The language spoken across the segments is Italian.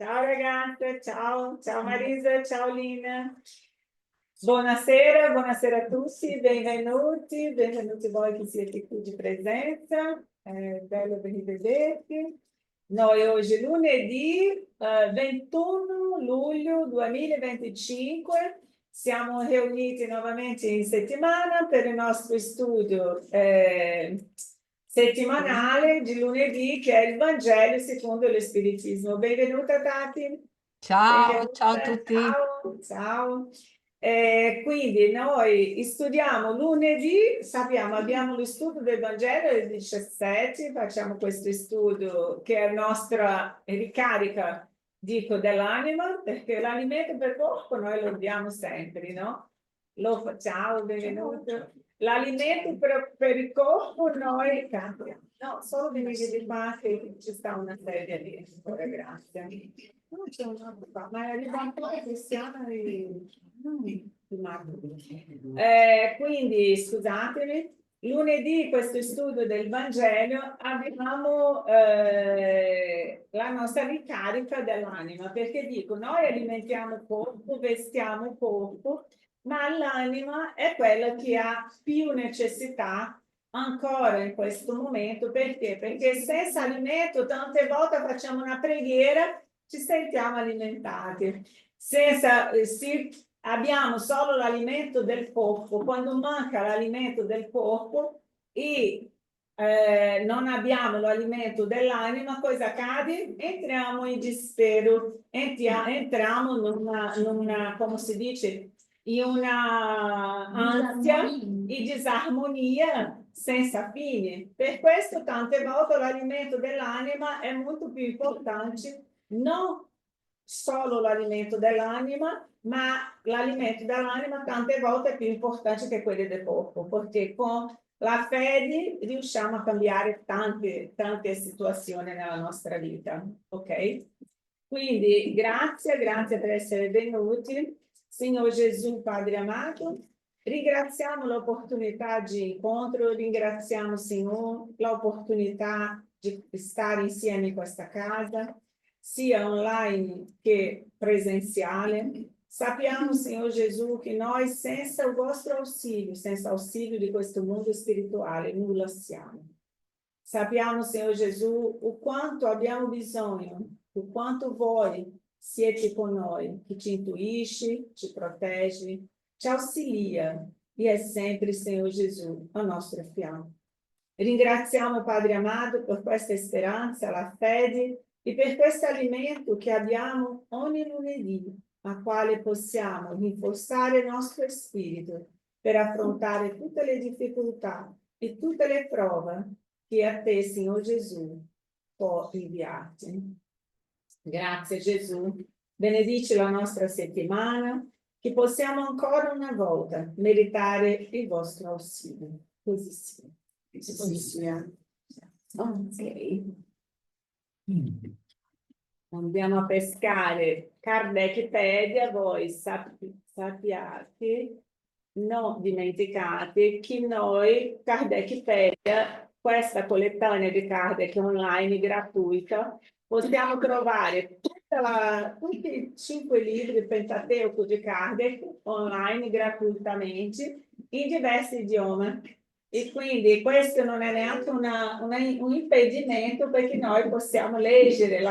Ciao ragazze, ciao Marisa, ciao Lina. Buonasera, buonasera a tutti, benvenuti voi che siete qui di presenza, bello di rivedervi. Noi oggi lunedì 21 luglio 2025 siamo riuniti nuovamente in settimana per il nostro studio settimanale di lunedì che è il Vangelo secondo lo Spiritismo. Benvenuta Tati. Ciao, ciao a Benvenuta, tutti. ciao. Quindi noi studiamo lunedì, sappiamo, abbiamo lo studio del Vangelo alle 17, facciamo questo studio che è nostra ricarica, dico, dell'anima, perché l'alimento per corpo noi lo diamo sempre, no? Lo facciamo, benvenuto. L'alimento per il corpo noi cambiamo. No, solo venire di qua che ci sta una sedia lì. Ora, grazie. Non c'è una qua, ma è arrivato la cristiana di Marco. Quindi, scusatemi, lunedì questo studio del Vangelo abbiamo la nostra ricarica dell'anima, perché dico, noi alimentiamo il corpo, vestiamo il corpo, ma l'anima è quella che ha più necessità ancora in questo momento. Perché? Perché senza alimento tante volte facciamo una preghiera, ci sentiamo alimentati. Senza, abbiamo solo l'alimento del corpo. Quando manca l'alimento del corpo e non abbiamo l'alimento dell'anima, cosa accade? Entriamo in dispero, entriamo in una, come si dice, in una ansia e disarmonia senza fine. Per questo tante volte l'alimento dell'anima è molto più importante, non solo l'alimento dell'anima, ma l'alimento dell'anima tante volte è più importante che quello del corpo, perché con la fede riusciamo a cambiare tante situazioni nella nostra vita, ok? Quindi grazie per essere venuti. Signor Gesù, Padre amato, ringraziamo l'opportunità di incontro, ringraziamo, Signore, l'opportunità di stare insieme in questa casa, sia online che presenziale. Sappiamo, Signor Gesù, che noi senza il vostro ausilio, senza ausilio di questo mondo spirituale, nulla siamo. Sappiamo, Signor Gesù, o quanto abbiamo bisogno, o quanto voi siete con noi, che ci intuisce, ci protegge, ci auxilia e è sempre, Signor Gesù, al nostro fianco. Ringraziamo, Padre amato, per questa speranza, la fede e per questo alimento che abbiamo ogni lunedì, a quale possiamo rinforzare il nostro spirito per affrontare tutte le difficoltà e tutte le prove che a te, Signor Gesù, può inviarci. Grazie Gesù, benedici la nostra settimana, che possiamo ancora una volta meritare il vostro ausilio. Così sia. Così sia. Ok. Andiamo a pescare Kardecpedia, voi sappiate, non dimenticate che noi, Kardecpedia, questa collezione di Kardec online gratuita, possiamo trovare tutti i 5 libri Pentateuco di Kardec online gratuitamente in diversi idiomi. E quindi questo non è neanche un impedimento perché noi possiamo leggere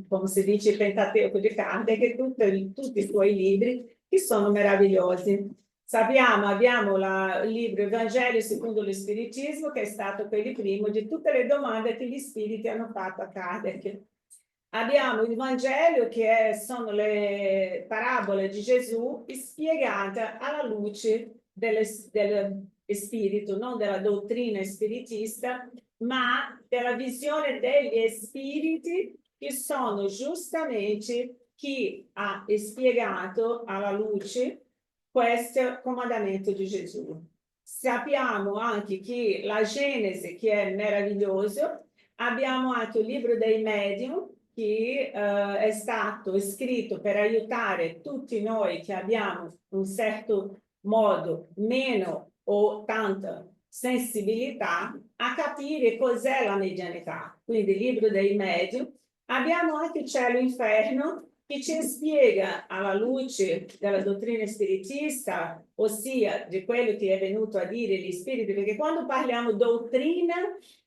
come si dice, il Pentateuco di Kardec e tutti i suoi libri che sono meravigliosi. Sappiamo, abbiamo il libro Il Vangelo secondo lo Spiritismo, che è stato quello primo di tutte le domande che gli spiriti hanno fatto a Kardec. Abbiamo il Vangelo, sono le parabole di Gesù spiegate alla luce del spirito, non della dottrina spiritista, ma della visione degli spiriti che sono giustamente chi ha spiegato alla luce questo comandamento di Gesù. Sappiamo anche che la Genesi, che è meraviglioso, abbiamo anche il libro dei medium, che è stato scritto per aiutare tutti noi che abbiamo un certo modo meno o tanta sensibilità a capire cos'è la medianità. Quindi il libro dei medium Abbiamo anche cielo e inferno, che ci spiega alla luce della dottrina spiritista, ossia di quello che è venuto a dire gli spiriti, perché quando parliamo dottrina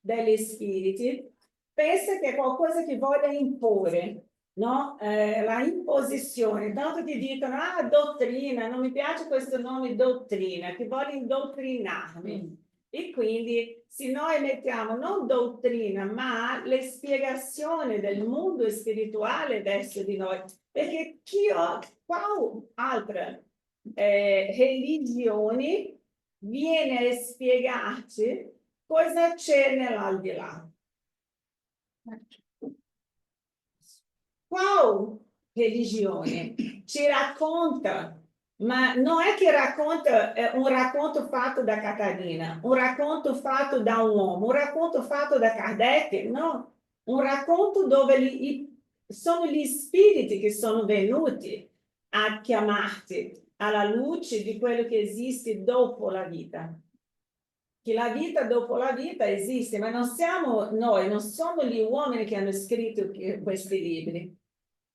degli spiriti, pensa che è qualcosa che voglia imporre, no? La imposizione, tanto che dicono, ah, dottrina, non mi piace questo nome dottrina, che vuole indottrinarmi. E quindi se noi mettiamo non dottrina, ma le spiegazioni del mondo spirituale verso di noi, perché qual altra religione viene a spiegarci cosa c'è nell'aldilà? Qual religione ci racconta? Ma non è che racconta un racconto fatto da Catarina, un racconto fatto da un uomo, un racconto fatto da Kardec, no? Un racconto dove sono gli spiriti che sono venuti a chiamarti alla luce di quello che esiste dopo la vita. Che la vita dopo la vita esiste, ma non siamo noi, non sono gli uomini che hanno scritto questi libri.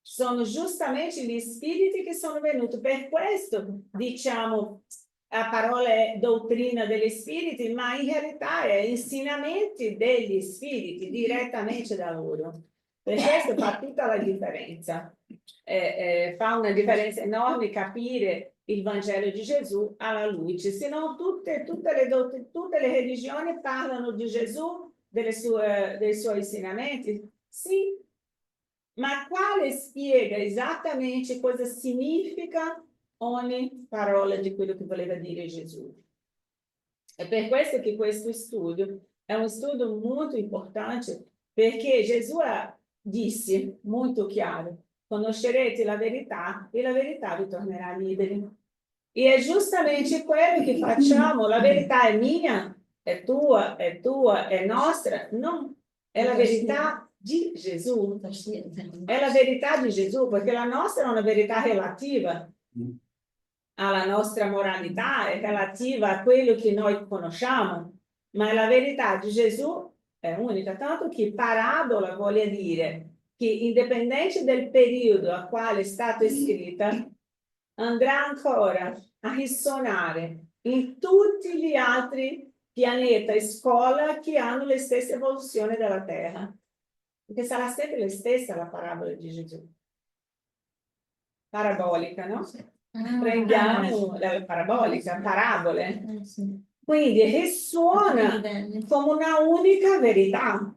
Sono giustamente gli spiriti che sono venuti. Per questo diciamo a parole dottrina degli spiriti, ma in realtà è insegnamenti degli spiriti direttamente da loro. Per questo fa tutta la differenza. Fa una differenza enorme capire il Vangelo di Gesù alla luce, se no tutte le religioni parlano di Gesù, dei suoi insegnamenti, sì, ma quale spiega esattamente cosa significa ogni parola di quello che voleva dire Gesù? È per questo che questo studio è un studio molto importante, perché Gesù disse molto chiaro, conoscerete la verità e la verità vi tornerà liberi. E è giustamente quello che facciamo, la verità è mia, è tua, è nostra, no, è la verità di Gesù, è la verità di Gesù, perché la nostra è una verità relativa alla nostra moralità, è relativa a quello che noi conosciamo, ma la verità di Gesù è unica, tanto che parabola vuole dire che indipendente del periodo a quale è stata scritta, andrà ancora a risuonare in tutti gli altri pianeti e scuole che hanno le stesse evoluzioni della Terra, perché sarà sempre la stessa la parabola di Gesù. Parabolica, no? Prendiamo la parabolica, parabole. Quindi risuona come una unica verità.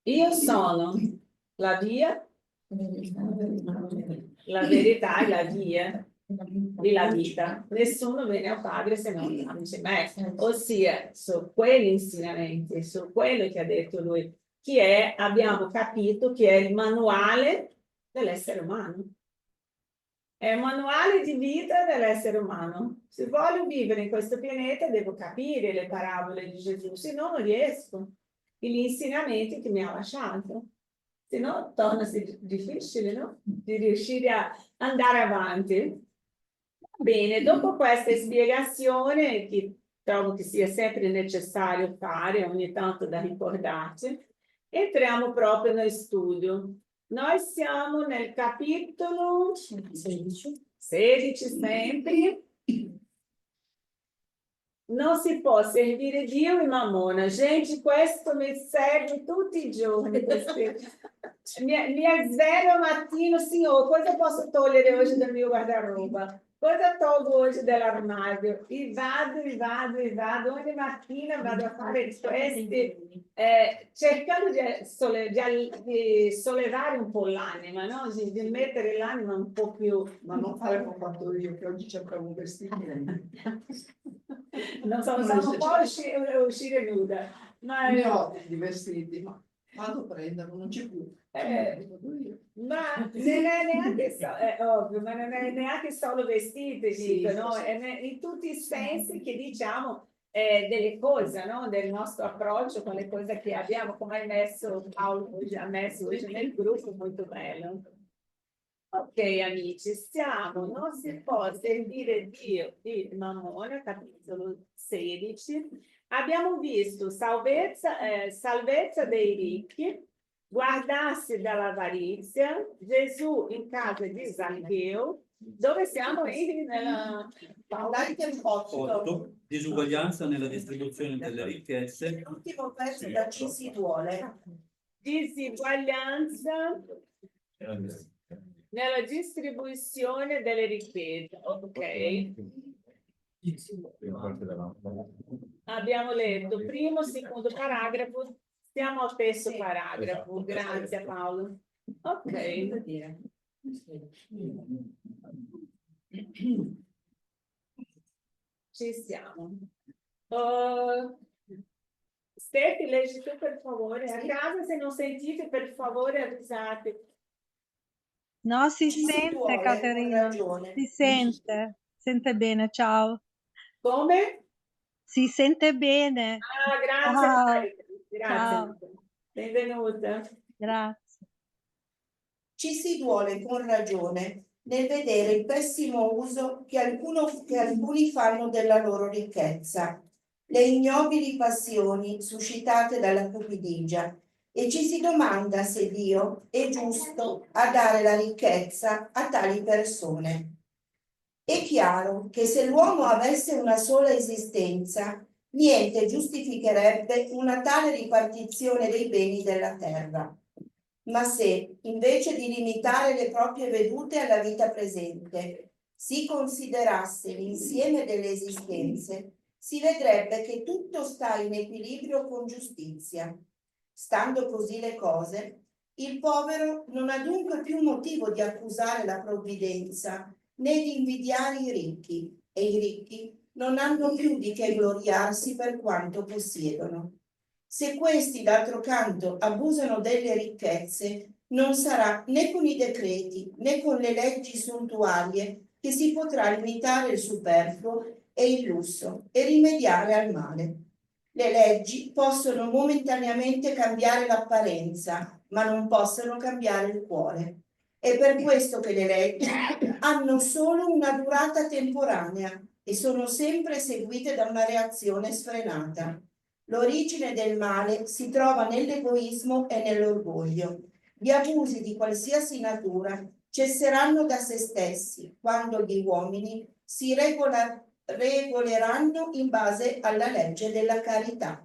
Io sono la via, la verità e la via della vita. Nessuno viene al Padre se non tramite me. Ossia, su quegli insegnamenti, su quello che ha detto lui, che abbiamo capito che è il manuale dell'essere umano. È un manuale di vita dell'essere umano. Se voglio vivere in questo pianeta devo capire le parabole di Gesù, se no non riesco. E gli insegnamenti che mi ha lasciato. Se no torna difficile, no? Di riuscire a andare avanti. Bene, dopo questa spiegazione, che trovo che sia sempre necessario fare, ogni tanto da ricordarci, entriamo proprio nel studio. Noi siamo nel capitolo 16 sempre. Non si può servire Dio e Mammona. Gente, questo mi serve tutti i giorni. Mi svelo mattino, Signore, cosa posso togliere oggi dal mio guardaroba? Cosa tolgo oggi dall'armadio? E vado, ogni mattina vado a fare questi, cercando di sollevare un po' l'anima, no? Di mettere l'anima un po' più... Ma non fare come ho fatto io, che oggi cercavo un vestito. Non so un po' uscire nuda. Ma ne ho di vestiti, ma vado a prenderlo, non c'è più. Ma non è neanche ovvio, ma non è neanche solo vestiti, dico, no? È in tutti i sensi che diciamo delle cose, no? Del nostro approccio con le cose che abbiamo, come hai messo Paolo ha messo oggi nel gruppo, molto bello. Ok amici, non si può servire Dio di Mammona, capitolo 16. Abbiamo visto salvezza dei ricchi, guardasse dall'avarizia, Gesù in casa di Zaccheo, dove siamo nella Dai che posso. 8. Disuguaglianza nella distribuzione delle ricchezze. L'ultimo pezzo da ci si duole. disuguaglianza nella distribuzione delle ricchezze. Ok, abbiamo letto primo, secondo paragrafo, stiamo al terzo paragrafo. Grazie Paolo. Ok. Ci siamo. Stefi, leggi tu per favore. A casa se non sentite per favore avvisate. No, si Ci si sente, duole, Caterina. con ragione. Si sente bene, ciao. Come? Si sente bene. Ah, grazie. Ciao. Marika. Grazie. Ciao. Benvenuta. Grazie. Ci si duole con ragione nel vedere il pessimo uso che alcuni fanno della loro ricchezza, le ignobili passioni suscitate dalla cupidigia, e ci si domanda se Dio è giusto a dare la ricchezza a tali persone. È chiaro che se l'uomo avesse una sola esistenza, niente giustificherebbe una tale ripartizione dei beni della terra. Ma se, invece di limitare le proprie vedute alla vita presente, si considerasse l'insieme delle esistenze, si vedrebbe che tutto sta in equilibrio con giustizia. Stando così le cose, il povero non ha dunque più motivo di accusare la provvidenza né di invidiare i ricchi, e i ricchi non hanno più di che gloriarsi per quanto possiedono. Se questi, d'altro canto, abusano delle ricchezze, non sarà né con i decreti né con le leggi suntuarie che si potrà limitare il superfluo e il lusso e rimediare al male. Le leggi possono momentaneamente cambiare l'apparenza, ma non possono cambiare il cuore. È per questo che le leggi hanno solo una durata temporanea e sono sempre seguite da una reazione sfrenata. L'origine del male si trova nell'egoismo e nell'orgoglio. Gli abusi di qualsiasi natura cesseranno da se stessi quando gli uomini si regoleranno in base alla legge della carità.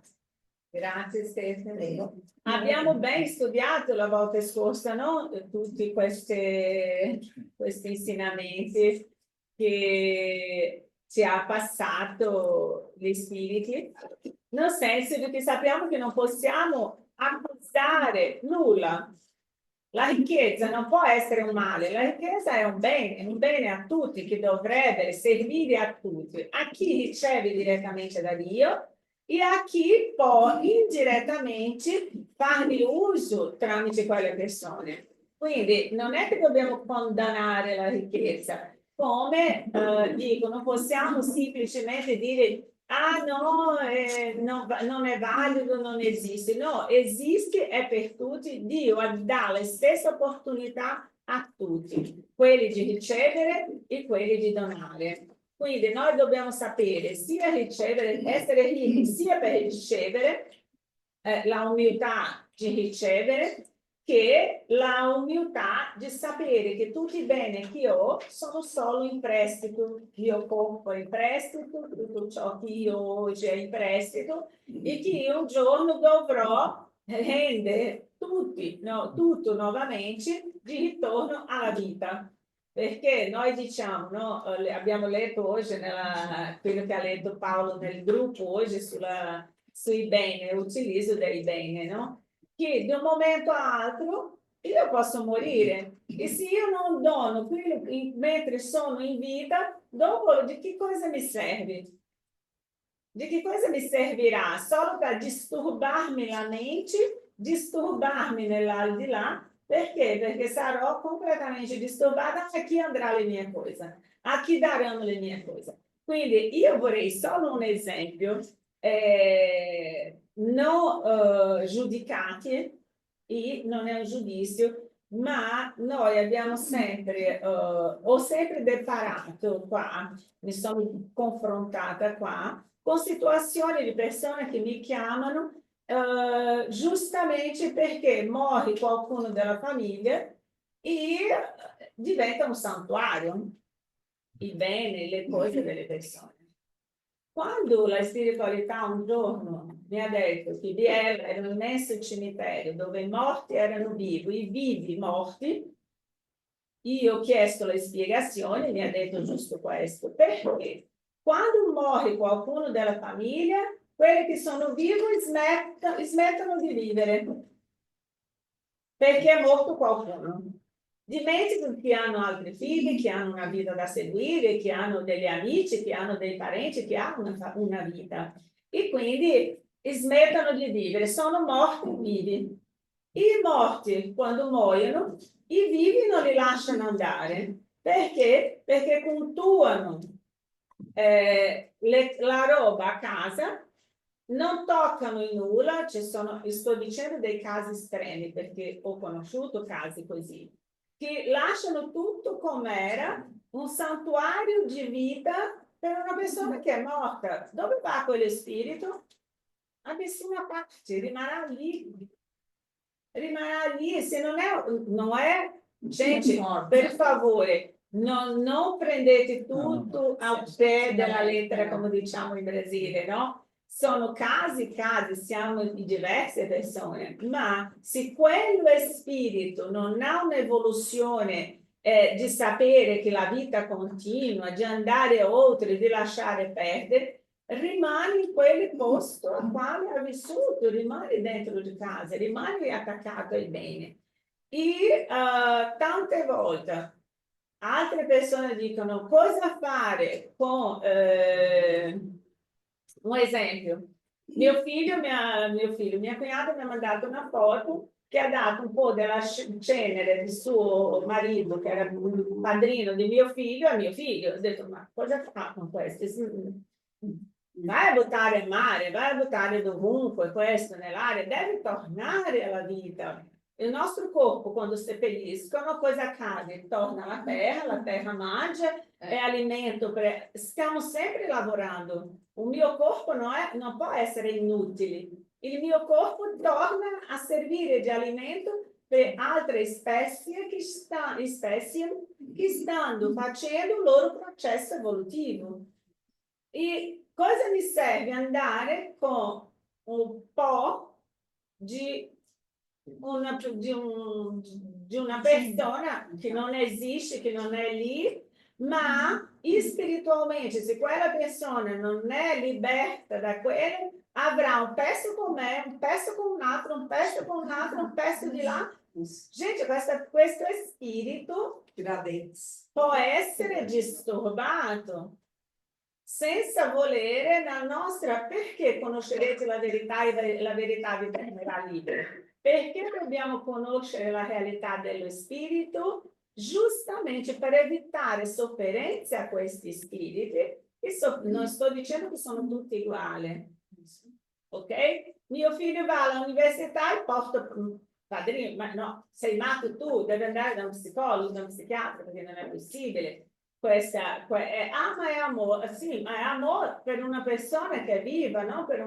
Grazie Stefano. Prego. Abbiamo ben studiato la volta scorsa, no? Tutti questi insegnamenti che ci ha passato gli spiriti, nel senso di che sappiamo che non possiamo accusare nulla. La ricchezza non può essere un male, la ricchezza è un bene a tutti che dovrebbe servire a tutti, a chi riceve direttamente da Dio e a chi può indirettamente farne uso tramite quelle persone. Quindi non è che dobbiamo condannare la ricchezza, come dico, non possiamo semplicemente dire ah no, non è valido, non esiste. No, esiste, è per tutti. Dio dà la stessa opportunità a tutti, quelli di ricevere e quelli di donare. Quindi noi dobbiamo sapere sia ricevere, essere ricchi sia per ricevere, la umiltà di ricevere, che la umiltà di sapere che tutti i beni che ho sono solo in prestito. Io compro in prestito tutto ciò che io oggi è in prestito e che io un giorno dovrò rendere tutto nuovamente di ritorno alla vita. Perché noi diciamo, no, abbiamo letto oggi quello che ha letto Paolo nel gruppo oggi sui beni, l'utilizzo dei beni, no? Che da un momento all'altro io posso morire e se io non dono quello mentre sono in vita, dopo di che cosa mi serve? Di che cosa mi servirà? Solo per disturbarmi la mente, disturbarmi nell'aldilà. Perché? Perché sarò completamente disturbata a chi andrà le mie cose, a chi daranno le mie cose. Quindi io vorrei solo un esempio, non giudicati, e non è un giudizio, ma noi abbiamo sempre, ho sempre deparato qua, mi sono confrontata qua, con situazioni di persone che mi chiamano giustamente perché morre qualcuno della famiglia e diventa un santuario, i beni, le cose delle persone. Quando la spiritualità un giorno mi ha detto che Biella era un immenso cimitero dove i morti erano vivi, i vivi morti, io ho chiesto le spiegazioni, mi ha detto giusto questo, perché quando muore qualcuno della famiglia, quelli che sono vivi smettono di vivere, perché è morto qualcuno. Dimenticano che hanno altri figli, che hanno una vita da seguire, che hanno degli amici, che hanno dei parenti, che hanno una vita. E quindi smettono di vivere, sono morti vivi. I morti, quando muoiono, i vivi non li lasciano andare. Perché? Perché puntuano la roba a casa, non toccano in nulla, sto dicendo dei casi estremi, perché ho conosciuto casi così, che lasciano tutto com'era, un santuario di vita per una persona che è morta. Dove va quello spirito? A nessuna parte, rimarrà lì. Rimarrà lì, se non è gente, per favore, non prendete tutto al pie della lettera, come diciamo in Brasile, no? Sono casi, siamo di diverse persone, ma se quello è spirito non ha un'evoluzione di sapere che la vita continua, di andare oltre, di lasciare perdere, rimani in quel posto al quale ha vissuto, rimani dentro di casa, rimani attaccato ai beni. E tante volte altre persone dicono cosa fare con un esempio. Mio mio cognato mi ha mandato una foto che ha dato un po' della cenere di suo marito, che era il padrino di mio figlio, a mio figlio. Ho detto, ma cosa fa con questi? Vai a buttare in mare, vai a buttare dovunque questo nell'aria, deve tornare alla vita. Il nostro corpo, quando seppelliscono, cosa accade? Torna alla la terra mangia, è alimento, stiamo sempre lavorando. Il mio corpo non può essere inutile. Il mio corpo torna a servire di alimento per altre specie che stanno facendo il loro processo evolutivo. E cosa mi serve andare con un po' di una persona che non esiste, che non è lì, ma spiritualmente, se quella persona non è liberata da quello, avrà un pezzo con me, un pezzo con un altro, un pezzo con un altro, un pezzo di là. Gente, questo spirito può essere disturbato senza volere la nostra, perché conoscerete la verità e la verità vi renderà liberi? Perché dobbiamo conoscere la realtà dello spirito giustamente per evitare sofferenze a questi spiriti. Non sto dicendo che sono tutti uguali, ok? Mio figlio va all'università e porta padrino, ma no, sei matto tu, devi andare da un psicologo, da un psichiatra, perché non è possibile. Ma è amore, sì, ma è amore per una persona che è viva, no? Per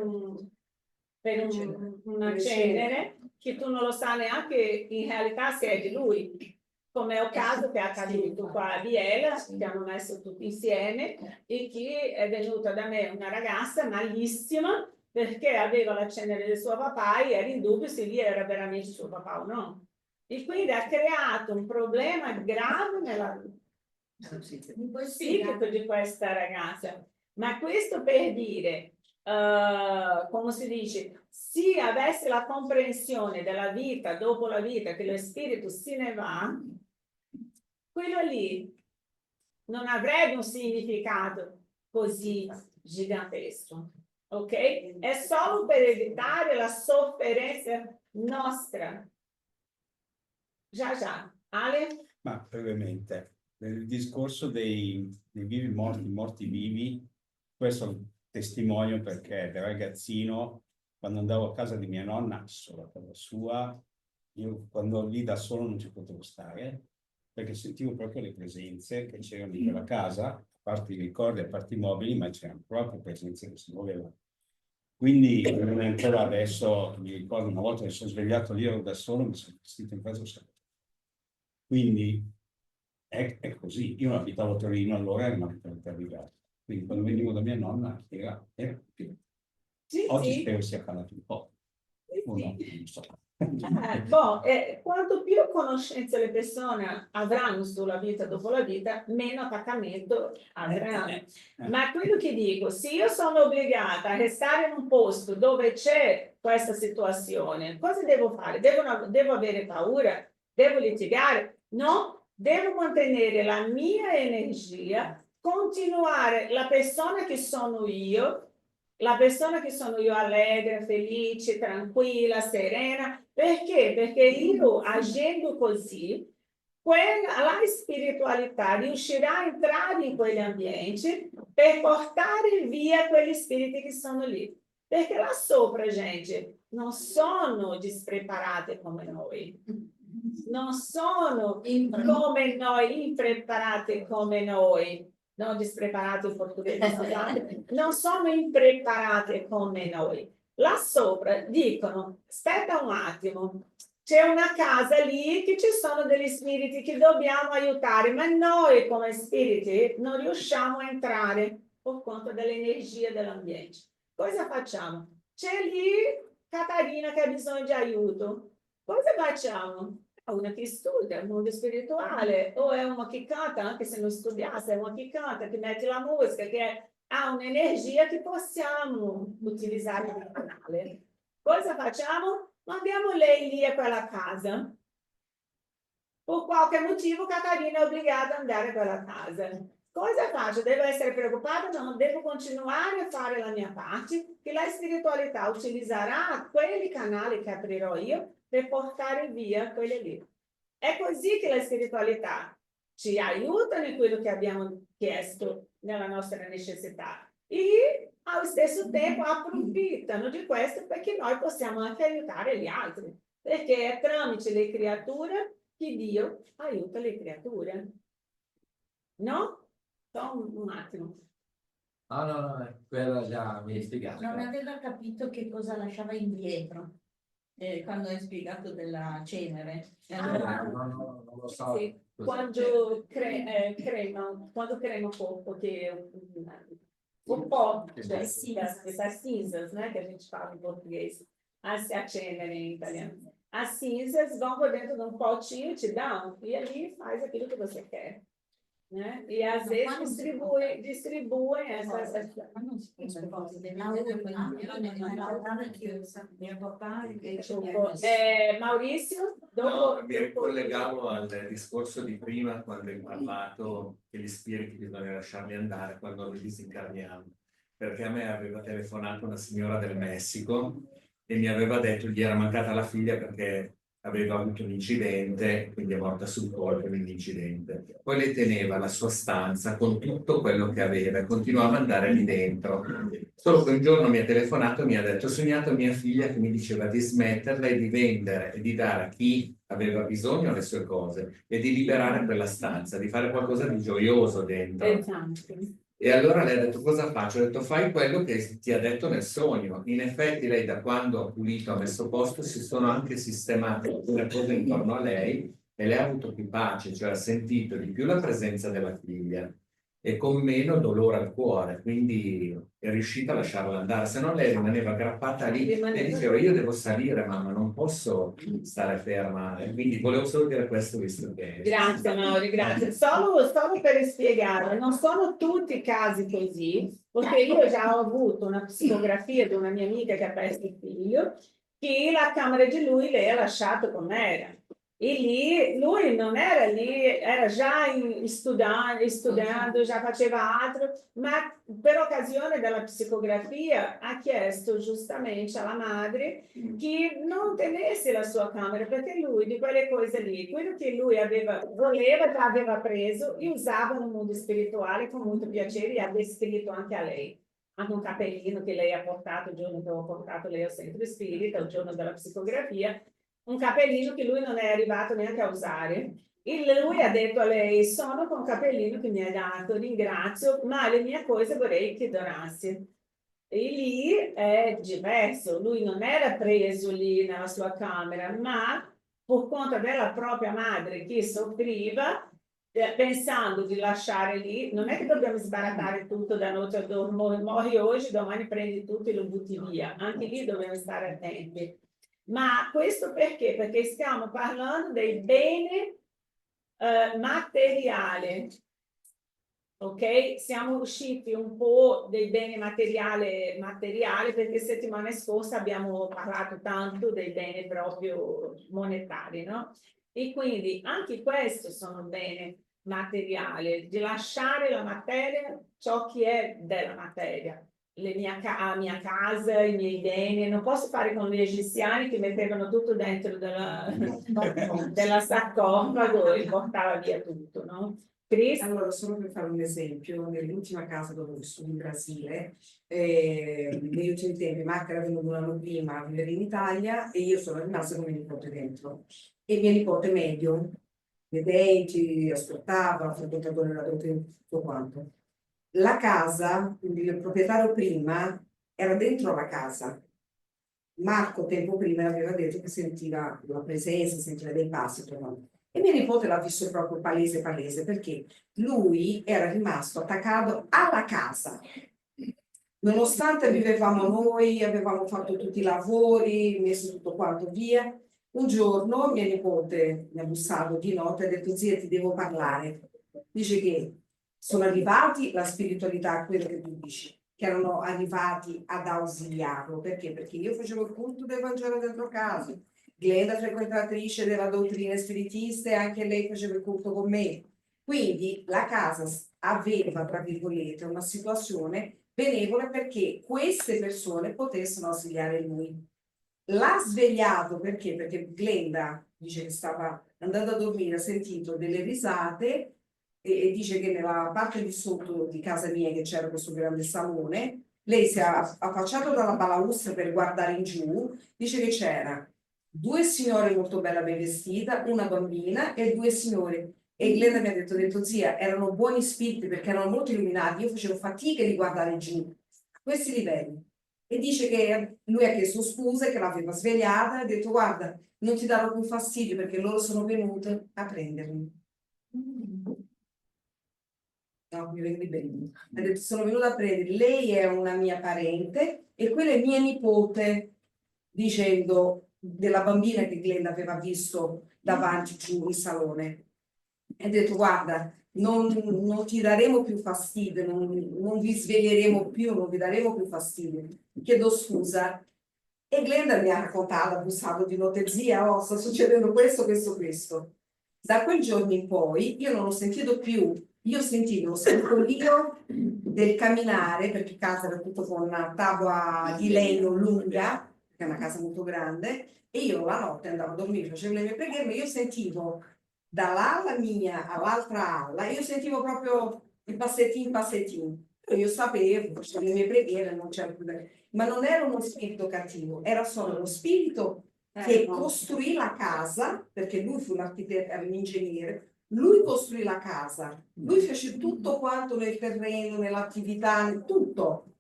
una cenere che tu non lo sai neanche in realtà se è di lui, come è il caso che è accaduto qua a Biella, che hanno messo tutti insieme, e che è venuta da me una ragazza malissima perché aveva la cenere del suo papà e era in dubbio se lì era veramente suo papà o no. E quindi ha creato un problema grave nella psichico di questa ragazza. Ma questo per dire, come si dice, se avesse la comprensione della vita dopo la vita, che lo spirito se ne va, quello lì non avrebbe un significato così gigantesco, ok? È solo per evitare la sofferenza nostra. Già, Ale? Ma brevemente, nel discorso dei vivi morti vivi, questo testimonio perché da ragazzino, quando andavo a casa di mia nonna, solo a casa sua, io quando lì da solo non ci potevo stare, perché sentivo proprio le presenze che c'erano in quella casa, a parte i ricordi, a parte i mobili, ma c'erano proprio presenze che si muovevano. Quindi non è ancora adesso, mi ricordo una volta che sono svegliato lì, ero da solo, mi sono vestito in casa. Quindi è così. Io non abitavo a Torino allora, ero una vita arrivata. Quindi quando venivo da mia nonna era più. Sì, Oggi sì. spero sia calato un po'. Sì, O no, sì. non so. Quanto più conoscenze le persone avranno sulla vita dopo la vita, meno attaccamento avranno. Ma quello che dico, se io sono obbligata a restare in un posto dove c'è questa situazione, cosa devo fare? Devo avere paura? Devo litigare? No, devo mantenere la mia energia, continuare la persona che sono io, allegre, felice, tranquilla, serena. Perché? Perché io agendo così, la spiritualità riuscirà a entrare in quegli ambienti per portare via quegli spiriti che sono lì. Perché là sopra, gente, non sono dispreparate come noi. Non sono come noi, impreparate come noi. Non dispreparate in portoghese, scusate. Non sono impreparate come noi. Là sopra dicono, aspetta un attimo, c'è una casa lì che ci sono degli spiriti che dobbiamo aiutare, ma noi come spiriti non riusciamo a entrare per conto dell'energia dell'ambiente. Cosa facciamo? C'è lì Catarina che ha bisogno di aiuto. Cosa facciamo? È una che studia il mondo spirituale, o è una che canta, anche se non studiasse, è una che canta, che mette la musica, che ha un'energia che possiamo utilizzare nel canale. Cosa facciamo? Mandiamo lei lì a quella casa. Per qualche motivo Catarina è obbligata ad andare a quella casa. Cosa faccio? Devo essere preoccupata? No, devo continuare a fare la mia parte, che la spiritualità utilizzerà quei canali che aprirò io per portare via quelli lì. È così che la spiritualità ci aiuta in quello che abbiamo chiesto nella nostra necessità e allo stesso tempo approfittano di questo perché noi possiamo anche aiutare gli altri, perché è tramite le creature che Dio aiuta le creature. No? Un attimo. No, quella già mi hai spiegato. Non aveva capito che cosa lasciava indietro quando hai spiegato della cenere. Non lo so. Sì. Quando crema poco, che un po', cioè, as cinzas, né, que a gente fala em português, a cenere em italiano. As cinzas vão por dentro de um potinho, te dão, e ali faz aquilo que você quer. Né? E às vezes distribuem essas. Maurizio, no, mi ricollegavo al discorso di prima quando hai parlato che gli spiriti bisogna lasciarli andare quando li disincarniamo, perché a me aveva telefonato una signora del Messico e mi aveva detto che gli era mancata la figlia perché aveva avuto un incidente, quindi è morta sul colpo in un incidente. Poi le teneva la sua stanza con tutto quello che aveva e continuava ad andare lì dentro. Solo che un giorno mi ha telefonato e mi ha detto: ho sognato mia figlia che mi diceva di smetterla e di vendere e di dare a chi aveva bisogno le sue cose e di liberare quella stanza, di fare qualcosa di gioioso dentro. E allora lei ha detto: cosa faccio? Ho detto: fai quello che ti ha detto nel sogno. In effetti lei, da quando ha pulito, ha messo a posto, si sono anche sistemate alcune cose intorno a lei e lei ha avuto più pace, cioè ha sentito di più la presenza della figlia e con meno dolore al cuore, quindi è riuscita a lasciarla andare, se no lei rimaneva aggrappata lì e diceva: io devo salire mamma, non posso stare ferma, e quindi volevo solo dire questo, visto che... Grazie Mauri, grazie. Solo per spiegare, non sono tutti i casi così, perché io già ho avuto una psicografia di una mia amica che ha perso il figlio, che la camera di lui lei ha lasciato com'era. E lì lui non era lì, era già studiando, già faceva altro, ma per occasione della psicografia ha chiesto giustamente alla madre che non tenesse la sua camera, perché lui di quelle cose lì, quello che lui voleva, già aveva preso e usava nel mondo spirituale con molto piacere e ha descritto anche a lei. Anche un cappellino che lei ha portato il giorno che ho portato lei al centro spirita, il giorno della psicografia, un cappellino che lui non è arrivato neanche a usare. E lui ha detto a lei: sono con un cappellino che mi hai dato, ringrazio, ma le mie cose vorrei che donassi. E lì è diverso, lui non era preso lì nella sua camera, ma per conto della propria madre che soffriva, pensando di lasciare lì, non è che dobbiamo sbarattare tutto da noi, cioè, muori oggi, domani prendi tutto e lo butti via, anche lì dobbiamo stare attenti. Ma questo perché? Perché stiamo parlando dei beni materiali. Ok, siamo usciti un po' dei beni materiali perché settimana scorsa abbiamo parlato tanto dei beni proprio monetari, no? E quindi anche questo sono beni materiali, di lasciare la materia, ciò che è della materia. La mia casa, i miei beni, non posso fare come gli egiziani che mettevano tutto dentro della sarcofago e portava via tutto, no? Allora, solo per fare un esempio, nell'ultima casa dove ho vissuto in Brasile, negli ultimi tempi Marco era venuto un anno prima a vivere in Italia e io sono rimasta con mio nipote dentro. E mio nipote medio, vedenti, ascoltava, frequentatore della dottrina, tutto quanto. La casa, il proprietario prima, era dentro la casa. Marco tempo prima aveva detto che sentiva la presenza, sentiva dei passi, e mio nipote l'ha visto proprio palese perché lui era rimasto attaccato alla casa. Nonostante vivevamo noi, avevamo fatto tutti i lavori, messo tutto quanto via, un giorno mio nipote mi ha bussato di notte e ha detto: zia, ti devo parlare. Dice che sono arrivati la spiritualità, quello che tu dici, che erano arrivati ad ausiliarlo. Perché? Perché io facevo il culto del Vangelo dentro casa. Glenda, frequentatrice della dottrina spiritista, e anche lei faceva il culto con me. Quindi la casa aveva, tra virgolette, una situazione benevola perché queste persone potessero ausiliare lui. L'ha svegliato perché? Perché Glenda dice che stava andando a dormire, ha sentito delle risate e dice che nella parte di sotto di casa mia, che c'era questo grande salone, lei si è affacciata dalla balaustra per guardare in giù, dice che c'era 2 signore molto belle ben vestite, una bambina e 2 signori. E Glenda mi ha detto zia, erano buoni spiriti perché erano molto illuminati, io facevo fatica di guardare giù, a questi livelli. E dice che lui ha chiesto scusa, che l'aveva svegliata e ha detto: guarda, non ti darò più fastidio perché loro sono venute a prendermi. No, mi vedi bene. Ha detto: sono venuta a prendere, lei è una mia parente e quella è mia nipote, dicendo della bambina che Glenda aveva visto davanti giù in salone. E ha detto: guarda, non ti daremo più fastidio, non vi sveglieremo più, non vi daremo più fastidio. Chiedo scusa. E Glenda mi ha raccontato, ha bussato di notte: zia, oh, sta succedendo questo. Da quel giorno in poi io non ho sentito più, io sentivo lo scricchiolio del camminare, perché casa era tutto con una tavola di legno lunga, che è una casa molto grande, e io la notte andavo a dormire, facevo le mie preghiere, ma io sentivo dall'ala mia all'altra ala, io sentivo proprio i passettini. Io sapevo, facevo le mie preghiere, non c'era problema. Ma non era uno spirito cattivo, era solo uno spirito che costruì la casa, perché lui fu l'architetto, era un ingegnere, lui costruì la casa, lui fece tutto quanto nel terreno, nell'attività, tutto.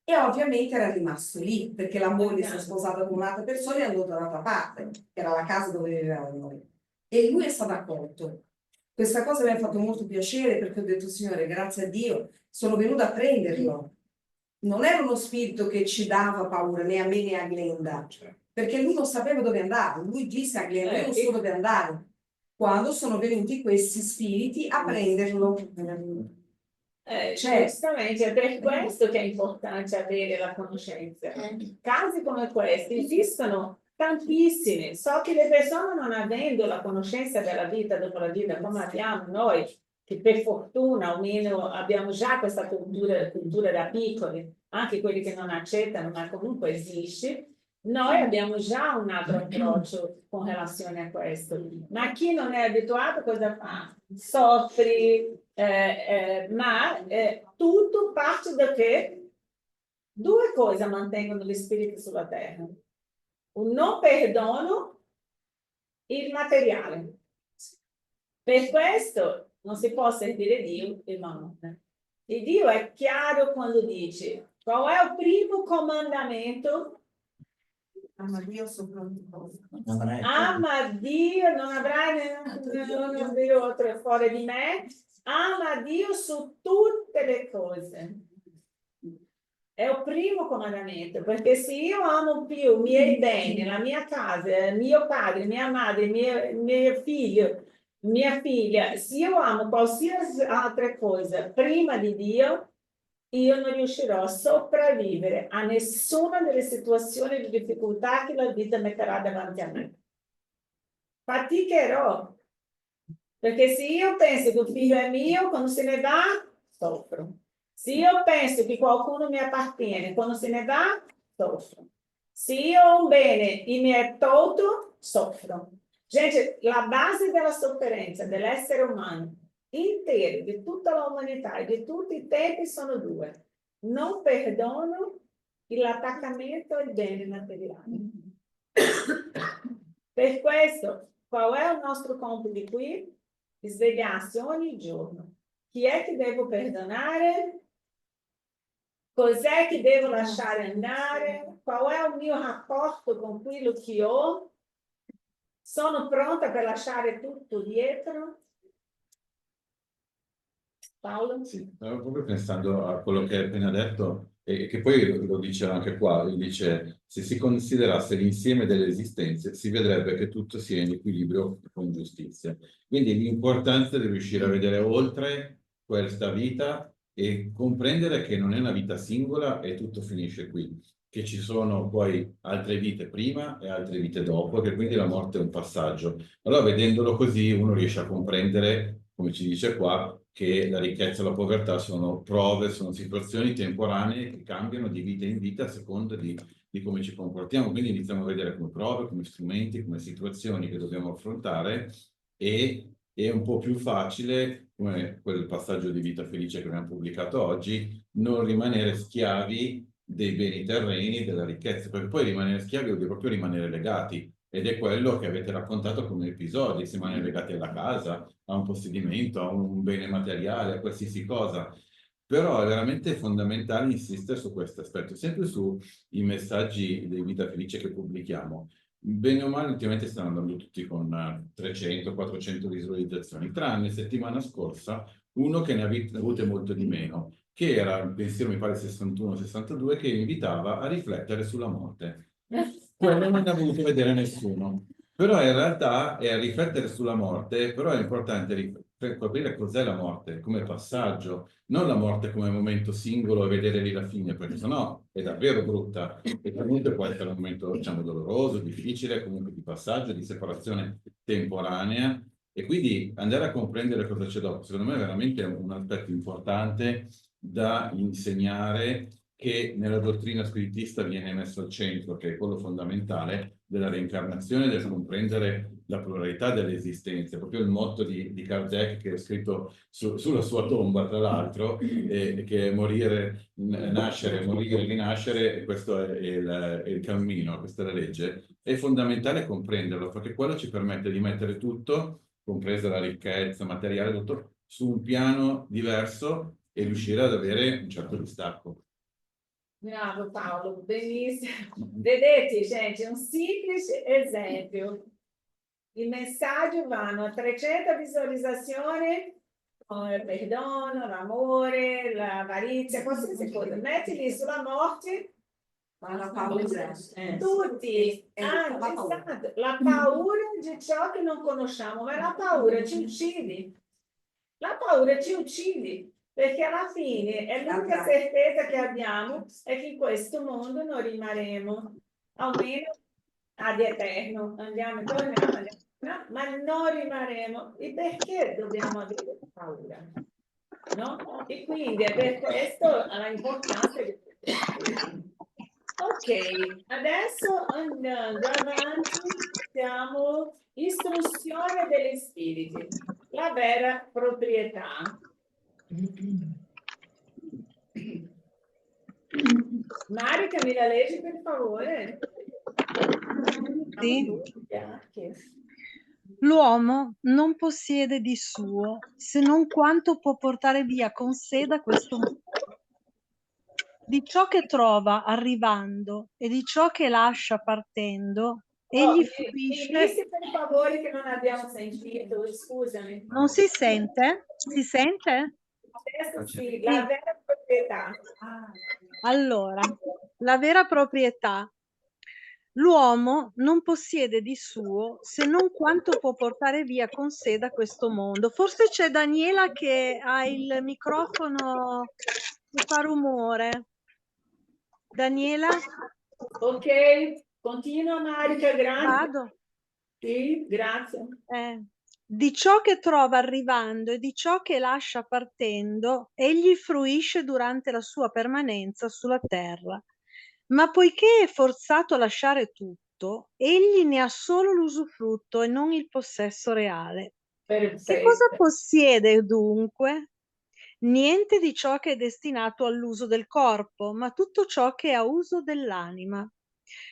E ovviamente era rimasto lì, perché la moglie si è sposata con un'altra persona e è andata dall'altra parte, che era la casa dove vivevamo noi. E lui è stato accolto. Questa cosa mi ha fatto molto piacere perché ho detto: Signore, grazie a Dio, sono venuta a prenderlo. Non era uno spirito che ci dava paura né a me né a Glenda, perché lui non sapeva dove andare. Lui disse a Glenda: io non so dove andare. Quando sono venuti questi spiriti a prenderlo. Giustamente, è per questo che è importante avere la conoscenza. Casi come questi esistono tantissimi, so che le persone, non avendo la conoscenza della vita dopo la vita come abbiamo noi, che per fortuna almeno abbiamo già questa cultura da piccoli, anche quelli che non accettano, ma comunque esiste, noi abbiamo già un altro approccio con relazione a questo. Ma chi non è abituato cosa fa? Soffri, ma tutto parte da che 2 cose mantengono gli spiriti sulla terra: un non perdono e il materiale. Per questo non si può sentire Dio e Mammona. E Dio è chiaro quando dice: Qual è il primo comandamento? Ama Dio sopra ogni cosa. Ama Dio, non avrai nessun Dio oltre fuori di me. Ama Dio su tutte le cose. È il primo comandamento, perché se io amo più i miei beni, la mia casa, mio padre, mia madre, mio figlio, mia figlia, se io amo qualsiasi altra cosa prima di Dio, io non riuscirò a sopravvivere a nessuna delle situazioni di difficoltà che la vita metterà davanti a me. Faticherò, perché se io penso che il figlio è mio, quando se ne va, soffro. Se io penso che qualcuno mi appartiene, quando se ne va, soffro. Se io ho un bene e mi è tolto, soffro. Gente, la base della sofferenza dell'essere umano intero, di tutta l'umanità e di tutti i tempi sono due. Non perdono e l'attaccamento ai beni materiali. Per questo, qual è il nostro compito qui? Svegliarsi ogni giorno. Chi è che devo perdonare? Cos'è che devo lasciare andare? Qual è il mio rapporto con quello che ho? Sono pronta per lasciare tutto dietro? Paolo? Sì, stavo proprio pensando a quello che hai appena detto e che poi lo dice anche qua, lui dice se si considerasse l'insieme delle esistenze si vedrebbe che tutto sia in equilibrio con giustizia. Quindi l'importanza di riuscire a vedere oltre questa vita e comprendere che non è una vita singola e tutto finisce qui, che ci sono poi altre vite prima e altre vite dopo, che quindi la morte è un passaggio. Allora vedendolo così uno riesce a comprendere, come ci dice qua, che la ricchezza e la povertà sono prove, sono situazioni temporanee che cambiano di vita in vita a seconda di come ci comportiamo. Quindi iniziamo a vedere come prove, come strumenti, come situazioni che dobbiamo affrontare e è un po' più facile, come quel passaggio di Vita Felice che abbiamo pubblicato oggi, non rimanere schiavi dei beni terreni, della ricchezza, perché poi rimanere schiavi vuol dire proprio rimanere legati. Ed è quello che avete raccontato come episodi, si rimane legati alla casa, a un possedimento, a un bene materiale, a qualsiasi cosa. Però è veramente fondamentale insistere su questo aspetto, sempre sui messaggi di Vita Felice che pubblichiamo. Bene o male, ultimamente stanno andando tutti con 300-400 visualizzazioni, tranne settimana scorsa uno che ne ha avute molto di meno, che era il pensiero, mi pare 61-62, che invitava a riflettere sulla morte. Quello non ne ha voluto vedere nessuno. Però in realtà è a riflettere sulla morte, però è importante capire cos'è la morte come passaggio, non la morte come momento singolo e vedere lì la fine, perché sennò è davvero brutta e comunque può essere un momento, diciamo, doloroso, difficile, comunque di passaggio, di separazione temporanea e quindi andare a comprendere cosa c'è dopo, secondo me è veramente un aspetto importante da insegnare che nella dottrina spiritista viene messo al centro, che è quello fondamentale della reincarnazione, del comprendere la pluralità delle esistenze, proprio il motto di Kardec che è scritto sulla sua tomba, tra l'altro, che è morire, nascere, morire, rinascere, e questo è il cammino, questa è la legge. È fondamentale comprenderlo, perché quello ci permette di mettere tutto, compresa la ricchezza materiale, tutto, su un piano diverso e riuscire ad avere un certo distacco. Bravo Paolo, benissimo. Vedete, gente, un semplice esempio. I messaggi vanno a 300 visualizzazioni con il perdono, l'amore, l'avarizia, qualsiasi cosa. Mettili sulla morte. Ma la paura. Tutti hanno pensato la paura di ciò che non conosciamo, ma la paura ci uccide. La paura ci uccide. Perché alla fine è l'unica certezza che abbiamo è che in questo mondo non rimarremo, almeno ad eterno, andiamo e torniamo, ma non rimarremo. E perché dobbiamo avere paura? No? E quindi è per questo l'importanza di ok, adesso andando avanti siamo istruzione degli spiriti, la vera proprietà. Marica, mi la leggi per favore? Sì. L'uomo non possiede di suo se non quanto può portare via con sé da questo mondo. di ciò che trova arrivando e di ciò che lascia partendo, egli Mi fruisce. dici per favore che non abbiamo sentito, scusami. Non si sente? Si sente? Adesso sì, la vera proprietà. Allora, la vera proprietà. L'uomo non possiede di suo se non quanto può portare via con sé da questo mondo. Forse c'è Daniela che ha il microfono che fa rumore. Daniela? Ok, continua Marica, grazie. Vado. Sì, grazie. Di ciò che trova arrivando e di ciò che lascia partendo, egli fruisce durante la sua permanenza sulla terra. Ma poiché è forzato a lasciare tutto, egli ne ha solo l'usufrutto e non il possesso reale. Che cosa possiede dunque? Niente di ciò che è destinato all'uso del corpo, ma tutto ciò che è a uso dell'anima.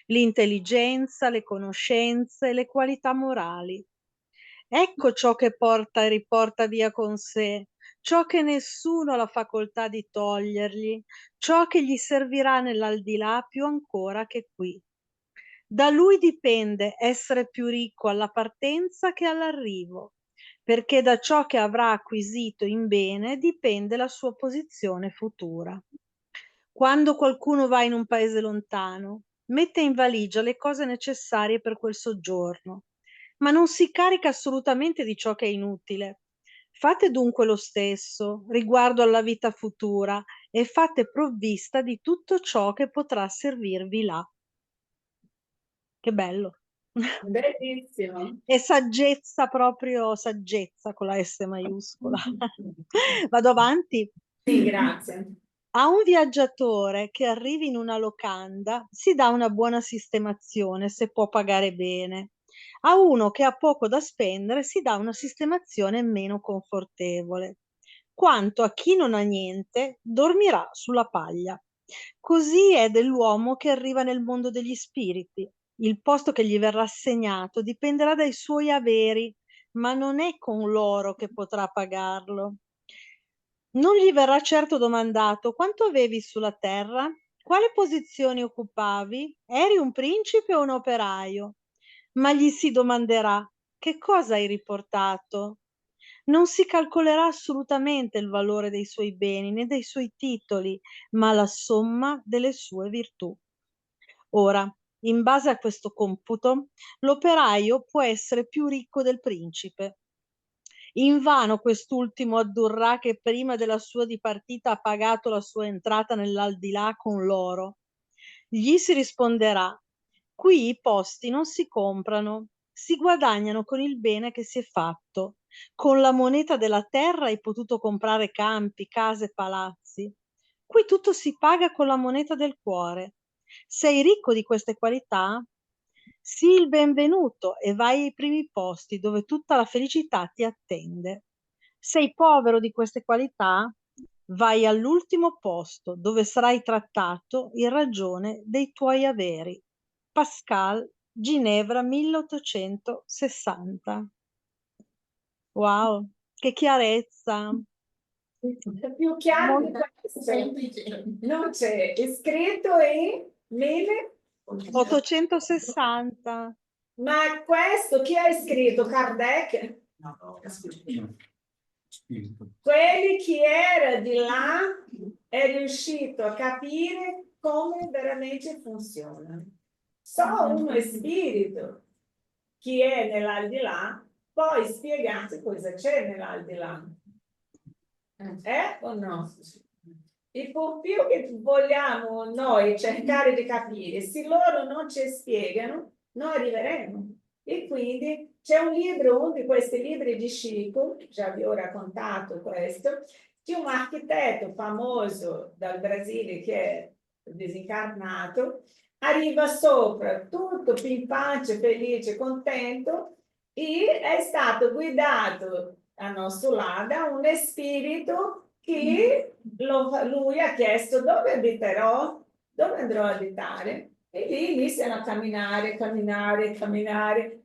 L'intelligenza, le conoscenze, le qualità morali. Ecco ciò che porta e riporta via con sé, ciò che nessuno ha la facoltà di togliergli, ciò che gli servirà nell'aldilà più ancora che qui. Da lui dipende essere più ricco alla partenza che all'arrivo, perché da ciò che avrà acquisito in bene dipende la sua posizione futura. Quando qualcuno va in un paese lontano, mette in valigia le cose necessarie per quel soggiorno, ma non si carica assolutamente di ciò che è inutile. Fate dunque lo stesso riguardo alla vita futura e fate provvista di tutto ciò che potrà servirvi là. Che bello. Bellissimo. E saggezza, proprio saggezza con la S maiuscola. Vado avanti? Sì, grazie. A un viaggiatore che arrivi in una locanda si dà una buona sistemazione se può pagare bene. A uno che ha poco da spendere si dà una sistemazione meno confortevole. Quanto a chi non ha niente, dormirà sulla paglia. Così è dell'uomo che arriva nel mondo degli spiriti. Il posto che gli verrà assegnato dipenderà dai suoi averi, ma non è con loro che potrà pagarlo. Non gli verrà certo domandato quanto avevi sulla terra, quale posizione occupavi, eri un principe o un operaio, ma gli si domanderà che cosa hai riportato. Non si calcolerà assolutamente il valore dei suoi beni né dei suoi titoli, ma la somma delle sue virtù. Ora, in base a questo computo, l'operaio può essere più ricco del principe. Invano quest'ultimo addurrà che prima della sua dipartita ha pagato la sua entrata nell'aldilà con l'oro. Gli si risponderà: qui i posti non si comprano, si guadagnano con il bene che si è fatto. Con la moneta della terra hai potuto comprare campi, case, palazzi. Qui tutto si paga con la moneta del cuore. Sei ricco di queste qualità? Sii il benvenuto e vai ai primi posti dove tutta la felicità ti attende. Sei povero di queste qualità? Vai all'ultimo posto dove sarai trattato in ragione dei tuoi averi. Pascal, Ginevra 1860. Wow, che chiarezza! Più chiaro di Molto questo non c'è, è scritto in 1860. Ma questo chi ha scritto? Kardec? Quelli chi era di là è riuscito a capire come veramente funziona. Solo uno spirito chi è nell'aldilà, poi spiegate cosa c'è nell'aldilà. O no? E per più che vogliamo noi cercare di capire, se loro non ci spiegano, non arriveremo. E quindi c'è un libro, uno di questi libri di Chico, già vi ho raccontato questo, di un architetto famoso dal Brasile che è disincarnato, arriva sopra tutto pimpante, felice, contento e è stato guidato a nostro lato da un spirito che lui ha chiesto dove abiterò, dove andrò a abitare. E lì iniziano a camminare,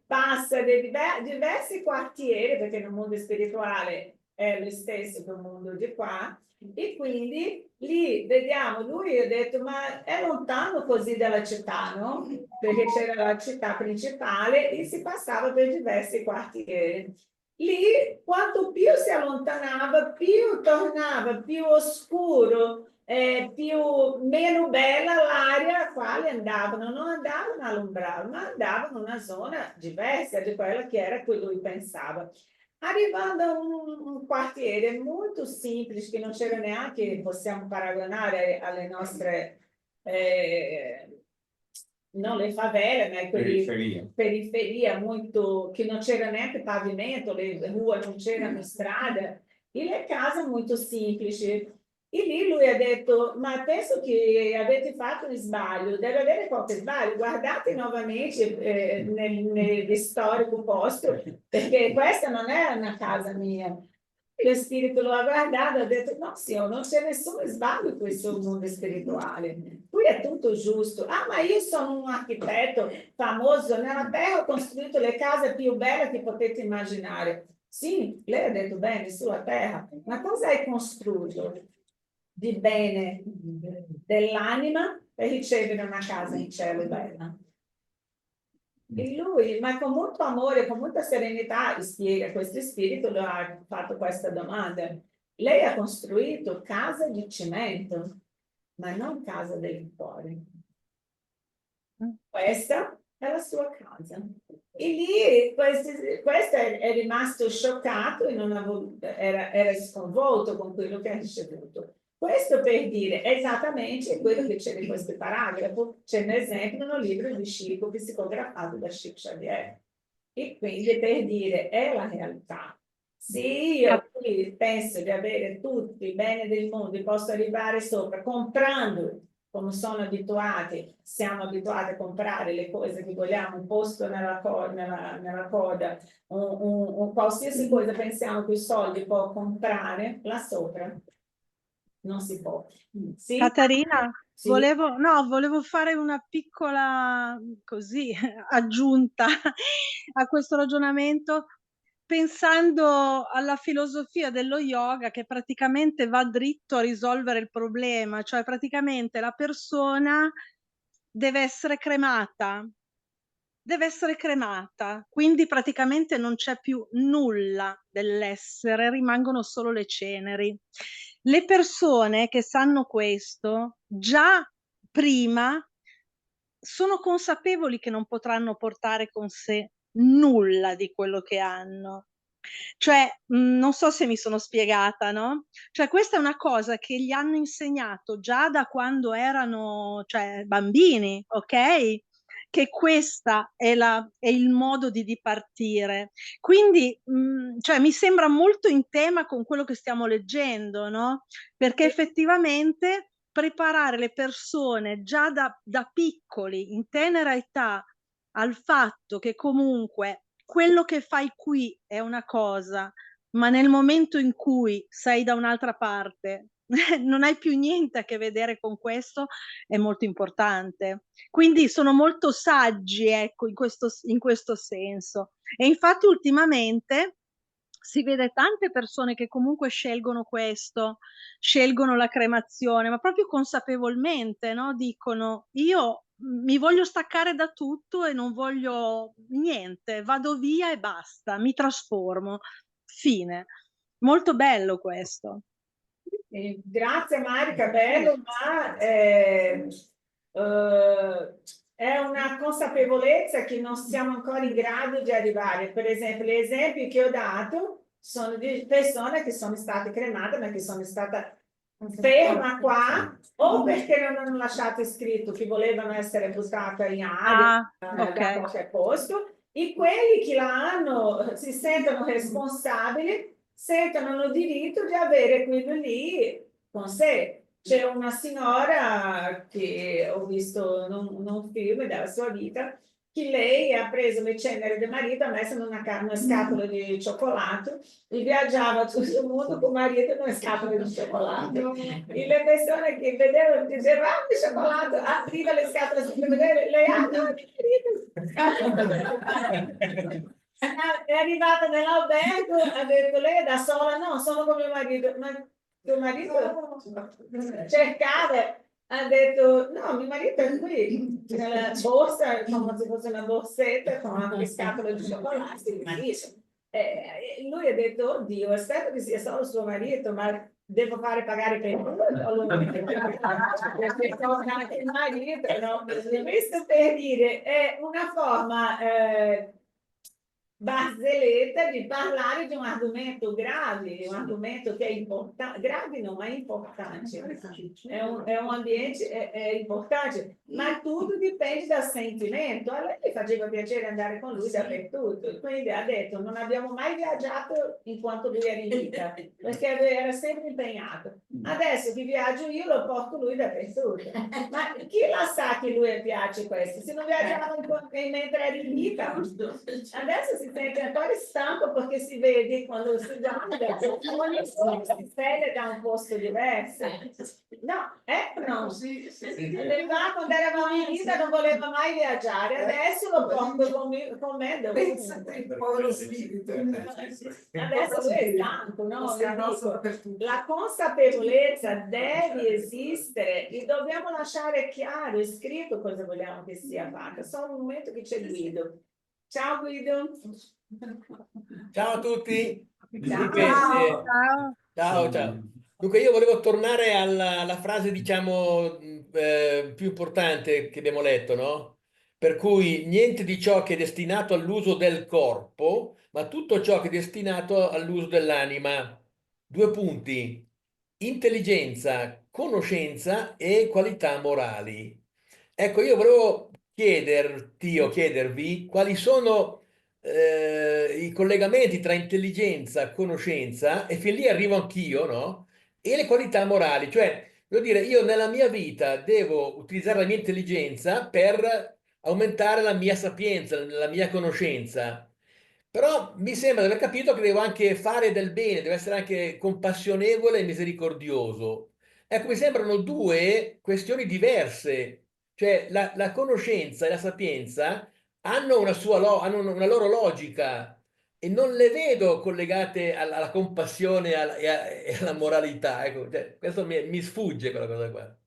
passa dei diversi quartieri, perché nel mondo spirituale è lo stesso del mondo di qua, e quindi lì vediamo, lui ha detto, ma è lontano così dalla città, no? Perché c'era la città principale e si passava per diversi quartieri. Lì, quanto più si allontanava, più tornava più oscuro, meno bella l'area a quale andavano. Non andavano a Lombrano, ma andavano in una zona diversa di quella che era cui lui pensava. Arrivando a un quartiere molto semplice, che non c'era neanche, possiamo paragonare alle nostre, non le favela, ma periferia molto, che non c'era neanche pavimento, le rue non c'erano strade, e le case molto semplici. E lì lui ha detto, ma penso che avete fatto un sbaglio, deve avere qualche sbaglio, guardate nuovamente nel storico posto, perché questa non è una casa mia. Lo spirito lo ha guardato e ha detto, no signore, non c'è nessun sbaglio in questo mondo spirituale, qui è tutto giusto. Ah, ma io sono un architetto famoso, nella terra ho costruito le case più belle che potete immaginare. Sì, lei ha detto bene, sulla terra, ma cosa hai costruito di bene dell'anima per ricevere una casa in cielo bella? E lui, ma con molto amore, con molta serenità, spiega questo spirito, lo ha fatto questa domanda. Lei ha costruito casa di cemento, ma non casa del cuore. Questa è la sua casa. E lì questo è rimasto scioccato e non ha voluto, era sconvolto con quello che ha ricevuto. Questo per dire esattamente quello che c'è in questo paragrafo, c'è un esempio nel libro di Chico psicografato da Chico Xavier. E quindi per dire è la realtà. Se io penso di avere tutti i beni del mondo e posso arrivare sopra comprando, come sono abituati, siamo abituati a comprare le cose che vogliamo, un posto nella coda, un qualsiasi cosa pensiamo che i soldi può comprare, là sopra non si può. Sì? Caterina, Sì. volevo fare una piccola così aggiunta a questo ragionamento, pensando alla filosofia dello yoga che praticamente va dritto a risolvere il problema, cioè praticamente la persona deve essere cremata, quindi praticamente non c'è più nulla dell'essere, rimangono solo le ceneri. Le persone che sanno questo già prima sono consapevoli che non potranno portare con sé nulla di quello che hanno. Cioè, non so se mi sono spiegata, no? Cioè, questa è una cosa che gli hanno insegnato già da quando erano, cioè, bambini, ok? Che questa è il modo di dipartire. Quindi, cioè, mi sembra molto in tema con quello che stiamo leggendo, no? Perché effettivamente preparare le persone già da piccoli, in tenera età, al fatto che comunque quello che fai qui è una cosa, ma nel momento in cui sei da un'altra parte non hai più niente a che vedere con questo, è molto importante. Quindi sono molto saggi, ecco, in questo senso. E infatti ultimamente si vede tante persone che comunque scelgono questo, scelgono la cremazione, ma proprio consapevolmente, no? Dicono, io mi voglio staccare da tutto e non voglio niente, vado via e basta, mi trasformo. Fine. Molto bello questo. Grazie Marica, bello, ma è una consapevolezza che non siamo ancora in grado di arrivare. Per esempio, gli esempi che ho dato sono di persone che sono state cremate, ma che sono state ferma qua, o perché non hanno lasciato scritto che volevano essere buttate in aria da qualche posto, e quelli che la hanno si sentono responsabili, sentono il diritto di avere quello lì con sé. C'è una signora che ho visto in un film della sua vita, che lei ha preso le ceneri del marito, ha messo in una scatola di cioccolato e viaggiava tutto il mondo con il marito in una scatola di cioccolato. E le persone che vedevano dicevano, ah, di cioccolato, apriva le scatole per vedere, lei ha, no, di marito. È arrivata nell'albergo, ha detto lei è da sola, no, sono con mio marito, ma tuo marito cercava, ha detto no, mio marito è qui, nella borsa, come se fosse una borsetta con una scatola di cioccolati, mio marito. Lui ha detto, oddio, aspetta che sia solo suo marito, ma devo fare pagare per perché sono anche il marito, no? Questo per dire, è una forma barzelletta di parlare di un argomento grave, un argomento che è importante, grave non, ma importante. È un ambiente è importante, ma tutto dipende dal sentimento. A lei faceva piacere andare con lui dappertutto, quindi ha detto non abbiamo mai viaggiato in quanto lui era in vita, perché era sempre impegnato. Adesso che viaggio io lo porto lui dappertutto. Ma chi la sa che lui piace questo? Se non viaggiava mentre era in vita, adesso si sente ancora stanco perché si vede quando si guarda, ogni sera si sveglia da un posto diverso. No, no. Arrivava quando eravamo in vita non voleva mai viaggiare, adesso lo porto con me dove Povero spirito. adesso lui è stanco, no? La consapevolezza deve esistere e dobbiamo lasciare chiaro e scritto cosa vogliamo che sia fatta. Solo un momento che c'è Guido. Ciao Guido. Ciao a tutti. Ciao. Dunque, ciao, ciao. Dunque io volevo tornare alla frase, diciamo, più importante che abbiamo letto, no? Per cui niente di ciò che è destinato all'uso del corpo, ma tutto ciò che è destinato all'uso dell'anima. Due punti: intelligenza, conoscenza e qualità morali. Ecco, io volevo chiederti o chiedervi quali sono i collegamenti tra intelligenza, conoscenza, e fin lì arrivo anch'io, no? E le qualità morali, cioè, voglio dire, io nella mia vita devo utilizzare la mia intelligenza per aumentare la mia sapienza, la mia conoscenza. Però mi sembra di aver capito che devo anche fare del bene, devo essere anche compassionevole e misericordioso. Ecco, mi sembrano due questioni diverse. Cioè, la conoscenza e la sapienza hanno hanno una loro logica e non le vedo collegate alla compassione e alla moralità. Ecco, cioè, questo mi sfugge quella cosa qua.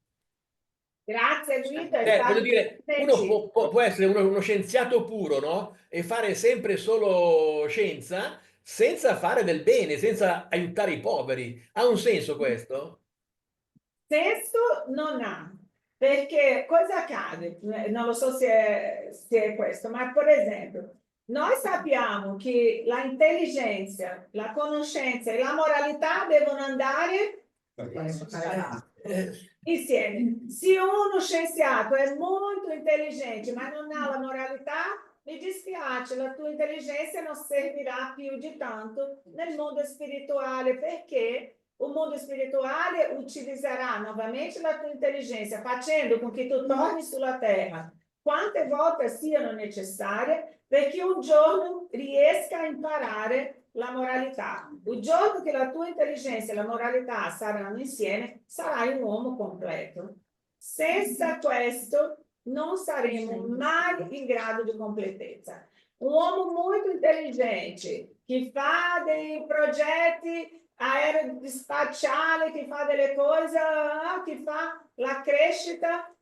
Grazie Guido, è Voglio stato dire, uno può essere uno scienziato puro, no? E fare sempre solo scienza senza fare del bene, senza aiutare i poveri. Ha un senso questo? senso non ha, perché cosa accade? Non lo so se è questo, ma per esempio, noi sappiamo che la intelligenza, la conoscenza e la moralità devono andare insieme. Se uno scienziato è molto intelligente ma non ha la moralità, mi dispiace, la tua intelligenza non servirà più di tanto nel mondo spirituale, perché o mondo spirituale utilizzerà novamente la tua intelligenza, facendo con che tu torni sulla terra quante volte siano necessarie, perché un giorno riesca a imparare la moralità. Il giorno che la tua intelligenza e la moralità saranno insieme, sarai un uomo completo. Senza questo non saremo mai in grado di completezza. Un uomo molto intelligente che fa dei progetti aerospaziali, che fa delle cose, che fa la crescita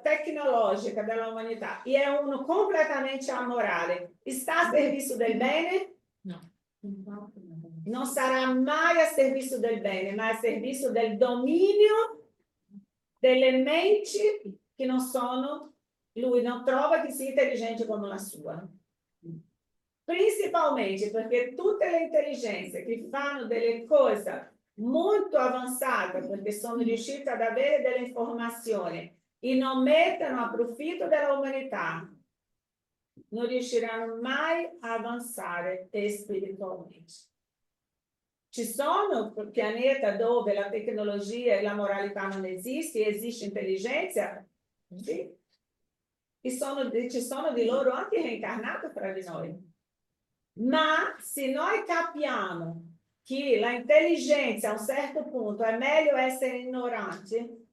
tecnologica dell'umanità e è uno completamente amorale. Sta a servizio del bene? No. Non sarà mai a servizio del bene, ma a servizio del dominio delle menti che non sono, lui non trova che sia intelligente come la sua. Principalmente perché tutte le intelligenze che fanno delle cose molto avanzate, perché sono riuscite ad avere delle informazioni e non mettono a profitto dell'umanità, non riusciranno mai a avanzare spiritualmente. Ci sono pianeti dove la tecnologia e la moralità non esiste, esiste intelligenza, sì. Ci sono di loro anche reincarnati fra di noi. Ma se noi capiamo che la intelligenza a un certo punto è meglio essere ignoranti,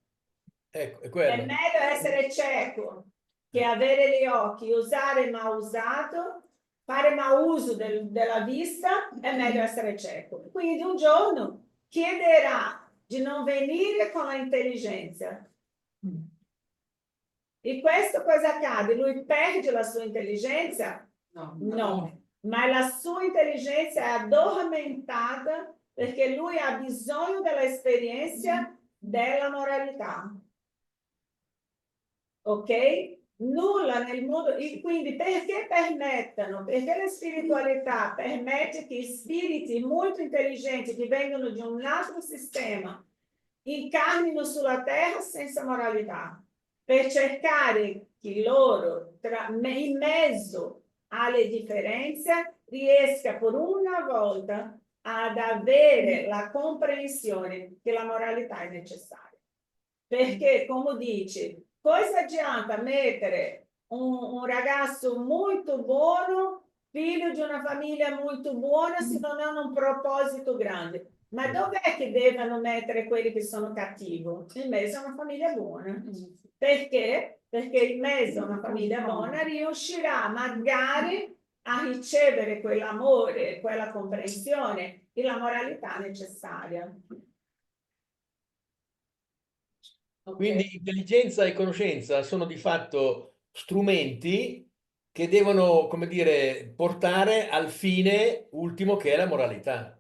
ecco, è meglio essere cieco che avere gli occhi, usare mal usato, fare mau uso della vista, è meglio essere cieco. Quindi un giorno chiederà di non venire con l'intelligenza. E questo cosa accade? Lui perde la sua intelligenza? No, ma la sua intelligenza è addormentata perché lui ha bisogno dell'esperienza della moralità. Ok? Nulla nel mondo, e quindi perché permettono? Perché la spiritualità permette che spiriti molto intelligenti che vengono di un altro sistema incarnino sulla terra senza moralità, per cercare che loro, in mezzo alle differenze, riesca per una volta ad avere la comprensione che la moralità è necessaria. Perché, come dice, cosa adianta mettere un ragazzo molto buono, figlio di una famiglia molto buona, se non hanno un proposito grande? Ma dov'è che devono mettere quelli che sono cattivi? In mezzo a una famiglia buona. Perché? Perché in mezzo a una famiglia buona riuscirà magari a ricevere quell'amore, quella comprensione e la moralità necessaria. Quindi intelligenza e conoscenza sono di fatto strumenti che devono, come dire, portare al fine ultimo che è la moralità.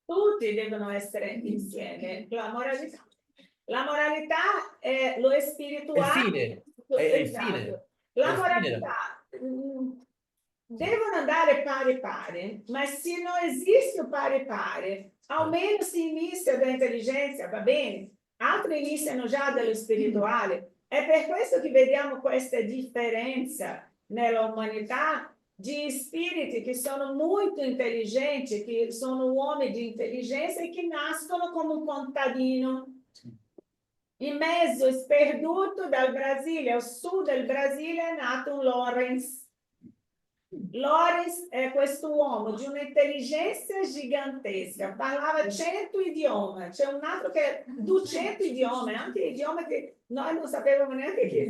Tutti devono essere insieme. La moralità è lo spirituale. È il fine, è il Esatto. fine. La moralità devono andare pari pari, ma se non esiste pari pari, almeno si inizia dall'intelligenza, va bene, altri iniziano già dallo spirituale. È per questo che vediamo questa differenza nell'umanità di spiriti che sono molto intelligenti, che sono uomini di intelligenza e che nascono come un contadino. In mezzo, sperduto dal Brasile, al sud del Brasile, è nato un Lorenz. Lorenz è questo uomo di un'intelligenza gigantesca, parlava 100 idiomi, c'è un altro che è 200 idiomi, anche idiomi che noi non sapevamo neanche che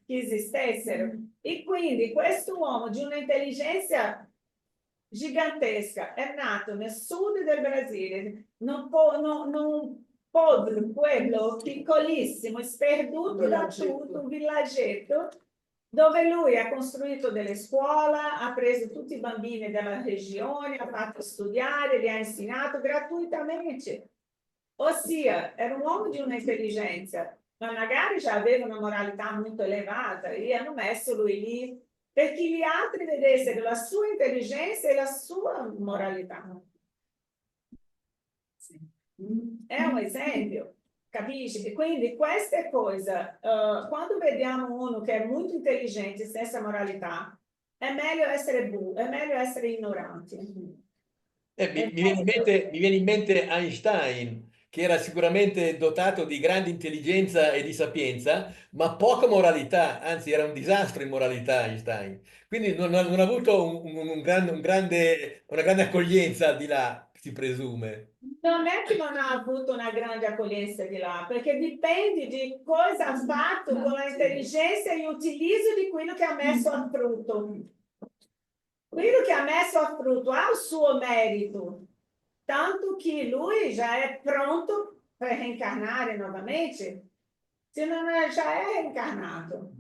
esistessero. E quindi questo uomo di un'intelligenza gigantesca è nato nel sud del Brasile, un pueblo piccolissimo, sperduto da tutto, un villaggetto, dove lui ha costruito delle scuole, ha preso tutti i bambini della regione, ha fatto studiare, li ha insegnato gratuitamente. Ossia, era un uomo di un'intelligenza, ma magari già aveva una moralità molto elevata e hanno messo lui lì perché gli altri vedessero la sua intelligenza e la sua moralità. È un esempio. Capisci? Quindi queste cose, quando vediamo uno che è molto intelligente senza moralità, è meglio essere è meglio essere ignoranti. Mi viene in mente Einstein, che era sicuramente dotato di grande intelligenza e di sapienza, ma poca moralità, anzi era un disastro in moralità Einstein. Quindi non ha avuto una grande accoglienza al di là, si presume. Non è che non ha avuto una grande accoglienza di là, perché dipende di cosa ha fatto con l'intelligenza e l'utilizzo di quello che ha messo a frutto. Quello che ha messo a frutto ha il suo merito, tanto che lui già è pronto per reincarnare nuovamente, se non è già è reincarnato,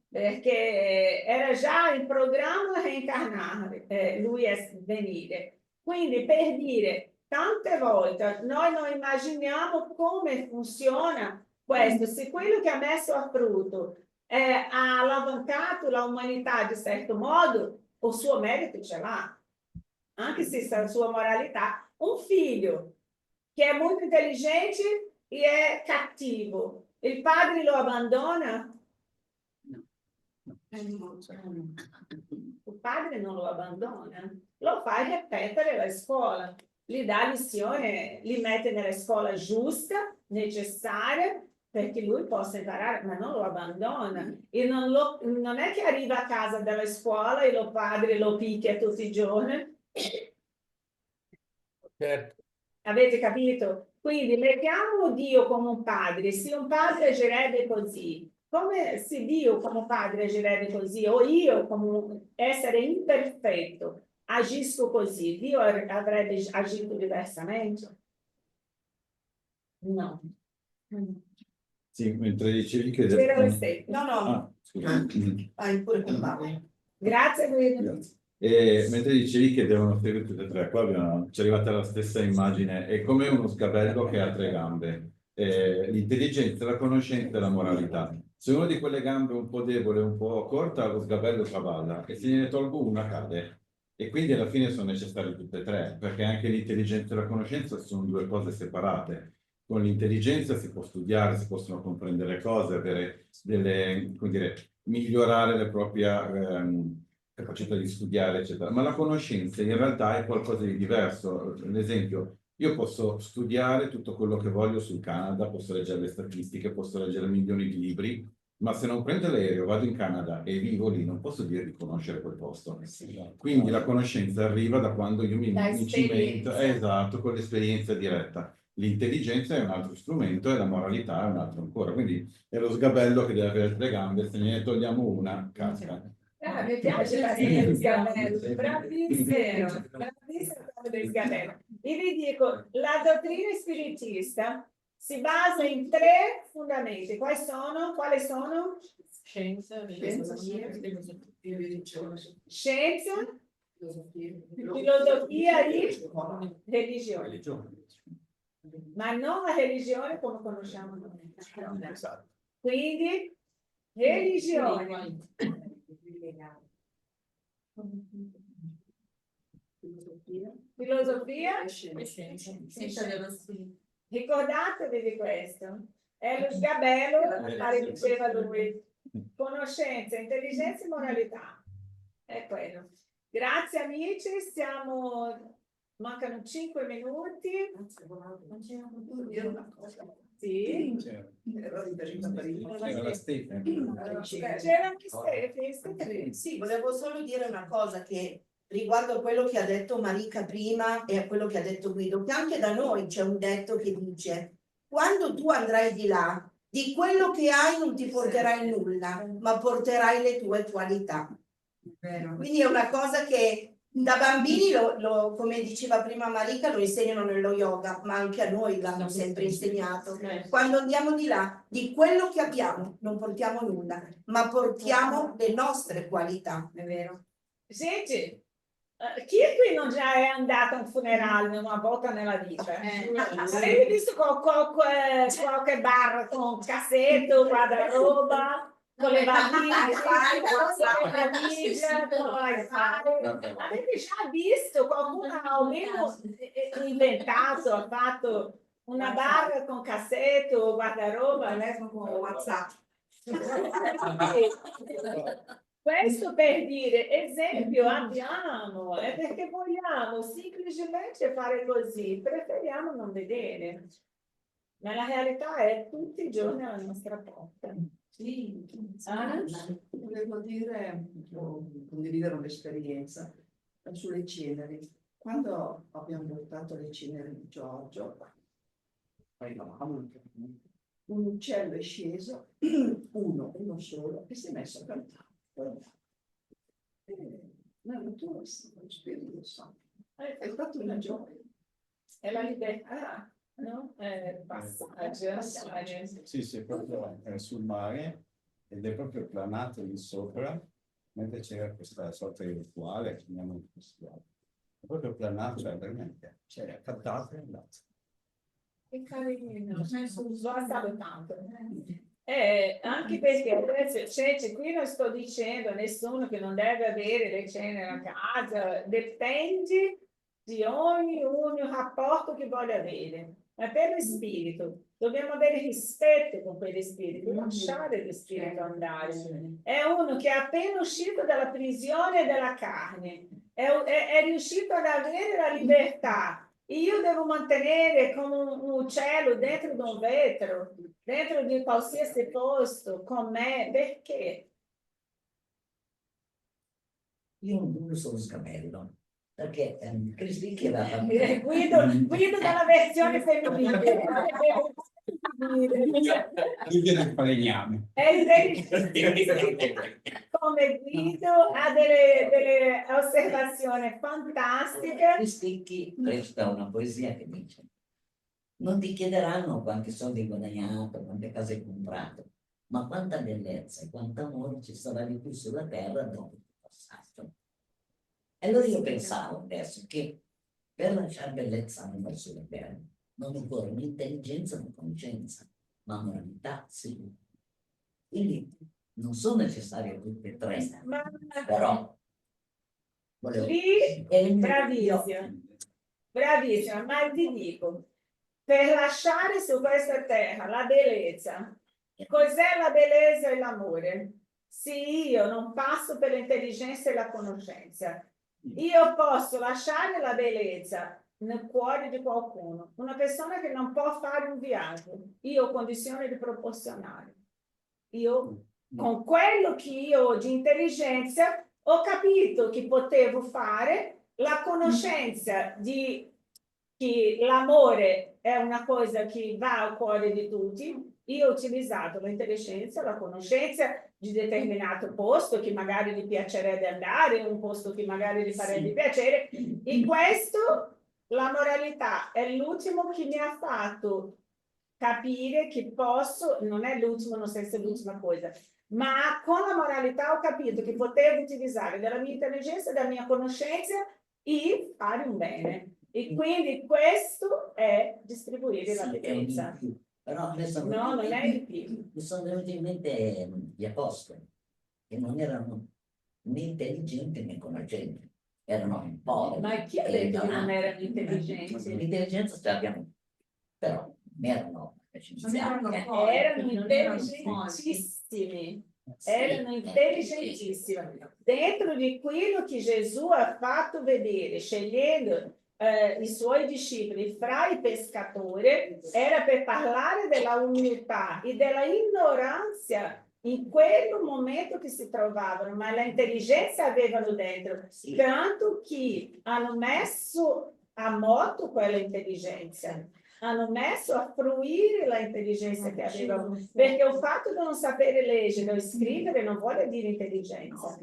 perché era già in programma reincarnare, lui è venire. Quindi per dire, tante volte noi non immaginiamo come funziona questo, se quello che ha messo a frutto ha alavancato l'umanità di certo modo, il suo merito ce l'ha, anche se la sua moralità. Un figlio che è molto intelligente e è cattivo, il padre lo abbandona? Il padre non lo abbandona, lo fa ripetere la scuola, gli dà lezione, li mette nella scuola giusta, necessaria, perché lui possa imparare, ma non lo abbandona. E non è che arriva a casa dalla scuola e il padre lo picchia tutti i giorni. Certo. Avete capito? Quindi mettiamo Dio come un padre. Se un padre agirebbe così, come se Dio come padre agirebbe così, o io come essere imperfetto agisco così, Dio avrebbe agito diversamente? No. Sì, mentre dicevi che... C'era l'esempio. No, no, Ah, scusa. vai pure con Paolo. Grazie Guido. E mentre dicevi che devono seguire tutte e tre, qua ci è arrivata la stessa immagine, è come uno sgabello che ha tre gambe, l'intelligenza, la conoscenza e la moralità. Se uno di quelle gambe è un po' debole, un po' corta, lo sgabello cavalla, e se gliene tolgo una cade. E quindi alla fine sono necessarie tutte e tre, perché anche l'intelligenza e la conoscenza sono due cose separate. Con l'intelligenza si può studiare, si possono comprendere cose, avere delle, come dire, migliorare la propria capacità di studiare, eccetera. Ma la conoscenza in realtà è qualcosa di diverso. Ad esempio, io posso studiare tutto quello che voglio sul Canada, posso leggere le statistiche, posso leggere milioni di libri, ma se non prendo l'aereo, vado in Canada e vivo lì, non posso dire di conoscere quel posto. Quindi la conoscenza arriva da quando io mi cimento, esatto, con l'esperienza diretta. L'intelligenza è un altro strumento e la moralità è un altro ancora. Quindi è lo sgabello che deve avere tre gambe, se ne togliamo una, casca. Mi piace il sgabello, bravissimo, bravissimo il sgabello. Io vi dico, la dottrina spiritista si basa in tre fondamenti. Quali sono? Scienza, filosofia e religione. Ma non la religione come conosciamo noi. Quindi, religione. Filosofia e scienza. Ricordatevi di questo. È lo sgabello, come diceva lui. Conoscenza, intelligenza e moralità. È quello. Grazie amici, mancano 5 minuti. Sì. C'era anche Stefi. Sì, volevo solo dire una cosa che riguardo a quello che ha detto Marica prima e a quello che ha detto Guido, che anche da noi c'è un detto che dice: quando tu andrai di là, di quello che hai non ti porterai nulla, ma porterai le tue qualità. Quindi è una cosa che da bambini, come diceva prima Marica, lo insegnano nello yoga, ma anche a noi l'hanno sempre insegnato. Quando andiamo di là, di quello che abbiamo non portiamo nulla, ma portiamo le nostre qualità. È vero. Gente, chi è qui non già è andato a un funerale una volta nella vita? Avete visto qualche bar con cassetto, guardaroba? Con le valigie, avete già visto qualcuno almeno inventato, ha fatto una barra con cassetto, guardaroba, con WhatsApp. Questo per dire, esempio abbiamo, è perché vogliamo semplicemente fare così, preferiamo non vedere, ma la realtà è tutti i giorni alla nostra porta. Sì, volevo dire, condividere un'esperienza sulle ceneri. Quando abbiamo portato le ceneri di Giorgio, un uccello è sceso, uno solo, e si è messo a cantare. La natura è lo Spirito Santo. È stata una gioia. È la libertà. No? Passaggio. Sì, proprio sul mare ed è proprio planato lì sopra, mentre c'era questa sorta di rituale, chiamiamolo così. È proprio planato, cioè veramente, cioè cantato e andato. Che carino, guardato tanto. Anche perché adesso, qui non sto dicendo a nessuno che non deve avere le ceneri a casa, dipende di ognuno il rapporto che vuole avere. Ma per lo spirito dobbiamo avere rispetto con quegli spiriti, lasciare lo spirito andare. È uno che è appena uscito dalla prigione della carne, è riuscito ad avere la libertà. Io devo mantenere come un uccello dentro di un vetro, dentro di qualsiasi posto, con me, perché? Io non sono sgabello. Perché Cristi chiedeva Guido dalla versione femminile. Quindi ne parliamo. È intelligente. Come Guido ha delle osservazioni fantastiche. Sticchi, questa è una poesia che dice: non ti chiederanno quanti soldi hai guadagnato, quante case hai comprato, ma quanta bellezza e quanto amore ci sarà di più sulla terra dopo il passato. E allora io pensavo adesso che per lasciare bellezza all'amore sulla terra non occorre né intelligenza né conoscenza, ma moralità sì. Quindi non sono necessarie tutte e tre, però volevo... Lì, bravissima, bravissima, ma ti dico, per lasciare su questa terra la bellezza, cos'è la bellezza e l'amore? Se io non passo per l'intelligenza e la conoscenza, io posso lasciare la bellezza nel cuore di qualcuno, una persona che non può fare un viaggio, io ho condizioni di proporzionare. Io, con quello che io ho di intelligenza, ho capito che potevo fare, la conoscenza di che l'amore è una cosa che va al cuore di tutti. Io ho utilizzato l'intelligenza, la conoscenza di determinato posto che magari gli piacerebbe andare, un posto che magari gli farebbe piacere. In questo la moralità è l'ultimo che mi ha fatto capire che posso, non è l'ultimo, non senso l'ultima cosa, ma con la moralità ho capito che potevo utilizzare della mia intelligenza, della mia conoscenza e fare un bene. E quindi questo è distribuire la bellezza. Però adesso no, non è il più. Mi sono venuti in mente gli apostoli, che non erano né intelligenti né conoscenti, erano un po'. Ma chi ha detto che non erano intelligenti? L'intelligenza ce l'abbiamo, però non erano erano intelligentissimi. Erano intelligentissimi. Dentro di quello che Gesù ha fatto vedere, scegliendo i suoi discepoli fra i pescatori, era per parlare della umiltà e della ignoranza in quel momento che si trovavano, ma l'intelligenza avevano dentro, tanto che hanno messo a moto quella intelligenza, hanno messo a fruire la intelligenza che avevano, perché il fatto di non sapere leggere o scrivere non vuole dire intelligenza.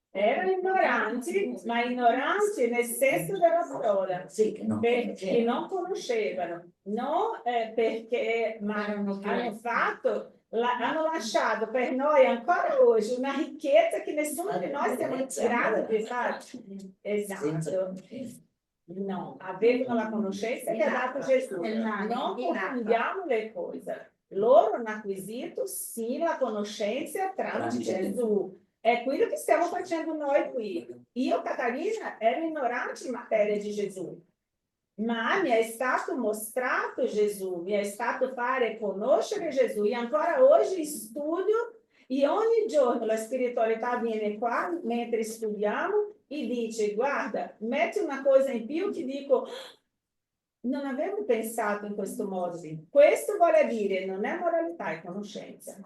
Erano ignoranti, ma ignoranti nel senso della parola, perché non conoscevano, no perché ma hanno fatto, hanno lasciato per noi ancora oggi una ricchezza che nessuno di noi siamo in grado di fare. Esatto. No, avevano la conoscenza che ha dato Gesù. Non confondiamo le cose. Loro hanno acquisito sì la conoscenza tramite Gesù. È quello che stiamo facendo noi qui. Io, Catarina, ero ignorante in materia di Gesù, ma mi è stato mostrato Gesù, mi è stato fare conoscere Gesù e ancora oggi studio e ogni giorno la spiritualità viene qua mentre studiamo e dice: guarda, metti una cosa in più che dico, non avevo pensato in questo modo. Questo vuole dire non è moralità, è conoscenza.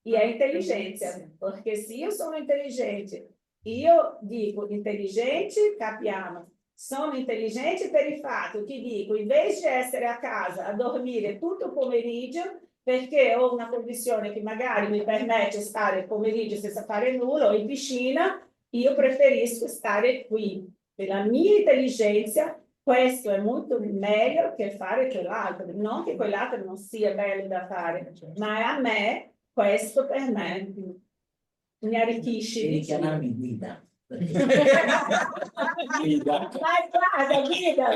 E è intelligenza, perché se io sono intelligente, io dico intelligente, capiamo, sono intelligente per il fatto che dico, invece di essere a casa a dormire tutto il pomeriggio, perché ho una condizione che magari mi permette di stare il pomeriggio senza fare nulla o in piscina, io preferisco stare qui. Per la mia intelligenza, questo è molto meglio che fare quell'altro. Non che quell'altro non sia bello da fare, ma a me, questo per me mi arricchisce. Devi chiamarmi Guida. Guida. Guarda, Guida.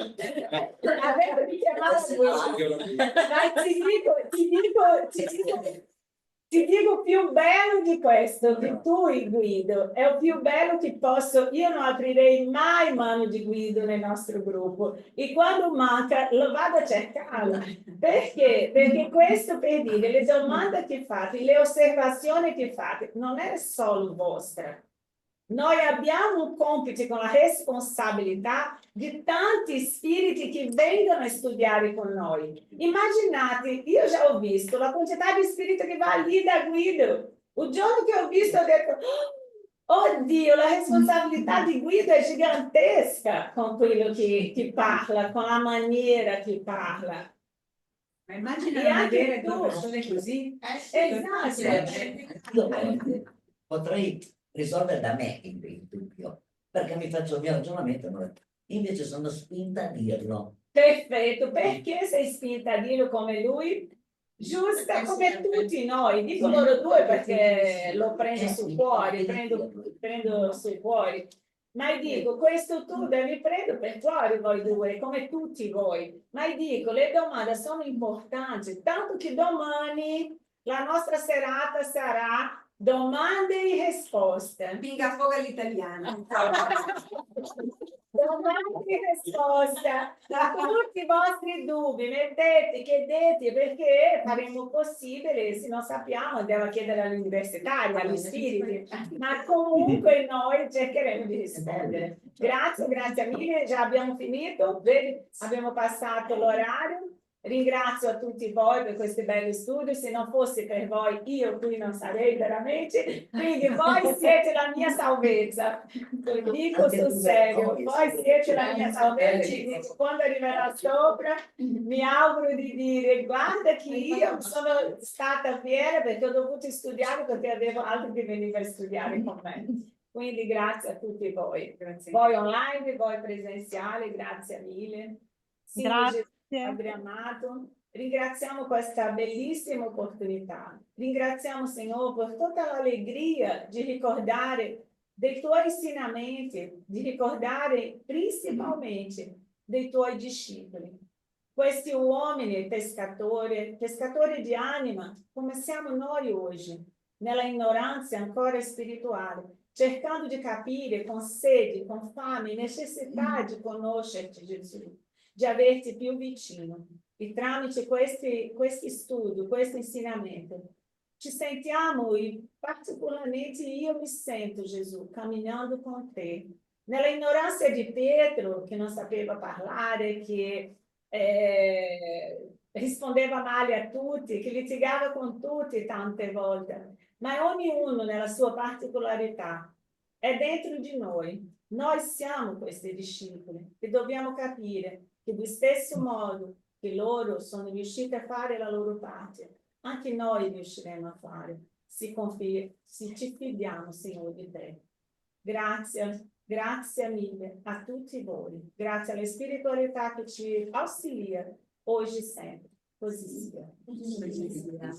Avevo di chiamare Guida. Ma ti dico più bello di questo, che tu Guido, è il più bello che posso, io non aprirei mai mano di Guido nel nostro gruppo e quando manca lo vado a cercare. Perché? Perché questo per dire, le domande che fate, le osservazioni che fate, non è solo vostra. Noi abbiamo un compito con la responsabilità di tanti spiriti che vengono a studiare con noi. Immaginate, io già ho visto la quantità di spiriti che va lì da Guido. Il giorno che ho visto ho detto, Oddio, la responsabilità di guida è gigantesca con quello che parla, con la maniera che parla. Ma immagina E non anche avere due tu. persone così. Esatto. Potrei risolvere da me il dubbio, perché mi faccio il mio ragionamento, invece sono spinta a dirlo. Perfetto, perché sei spinta a dirlo come lui? Giusta come tutti noi, dico loro due perché lo prendo sul cuore, prendo sul cuore. Ma dico, questo tu devi prendere per cuore voi due, come tutti voi. Ma dico, le domande sono importanti, tanto che domani la nostra serata sarà domande e risposte. Pinga fuoco all'italiana. Domande e risposte a tutti i vostri dubbi, mettete, chiedete, perché faremo possibile, se non sappiamo andiamo a chiedere all'universitaria, agli spiriti, ma comunque noi cercheremo di rispondere. Grazie, grazie mille, già abbiamo finito, abbiamo passato l'orario. Ringrazio a tutti voi per questi belli studi, se non fosse per voi io qui non sarei veramente, quindi voi siete la mia salvezza, lo dico sul serio, voi siete la mia salvezza, quando arriverà sopra mi auguro di dire guarda che io sono stata fiera perché ho dovuto studiare perché avevo altri che venivano a studiare con me. Quindi grazie a tutti voi, voi online, voi presenziali, grazie mille. Grazie. Padre amato, ringraziamo questa bellissima opportunità. Ringraziamo, Signore, per tutta l'allegria di ricordare dei tuoi insegnamenti, di ricordare principalmente dei tuoi discepoli. Questi uomini pescatori di anima, come siamo noi oggi, nella ignoranza ancora spirituale, cercando di capire con sede, con fame, necessità di conoscerti, Gesù, di averti più vicino. E tramite questi studi, questo insegnamento, ci sentiamo, e particolarmente io mi sento, Gesù, camminando con te. Nella ignoranza di Pietro, che non sapeva parlare, che rispondeva male a tutti, che litigava con tutti tante volte, ma ognuno nella sua particolarità è dentro di noi. Noi siamo questi discepoli e dobbiamo capire che allo stesso modo che loro sono riusciti a fare la loro parte, anche noi riusciremo a fare, se ci fidiamo, Signore, di te. Grazie mille a tutti voi, grazie alla spiritualità che ci auxilia oggi e sempre. Così sia.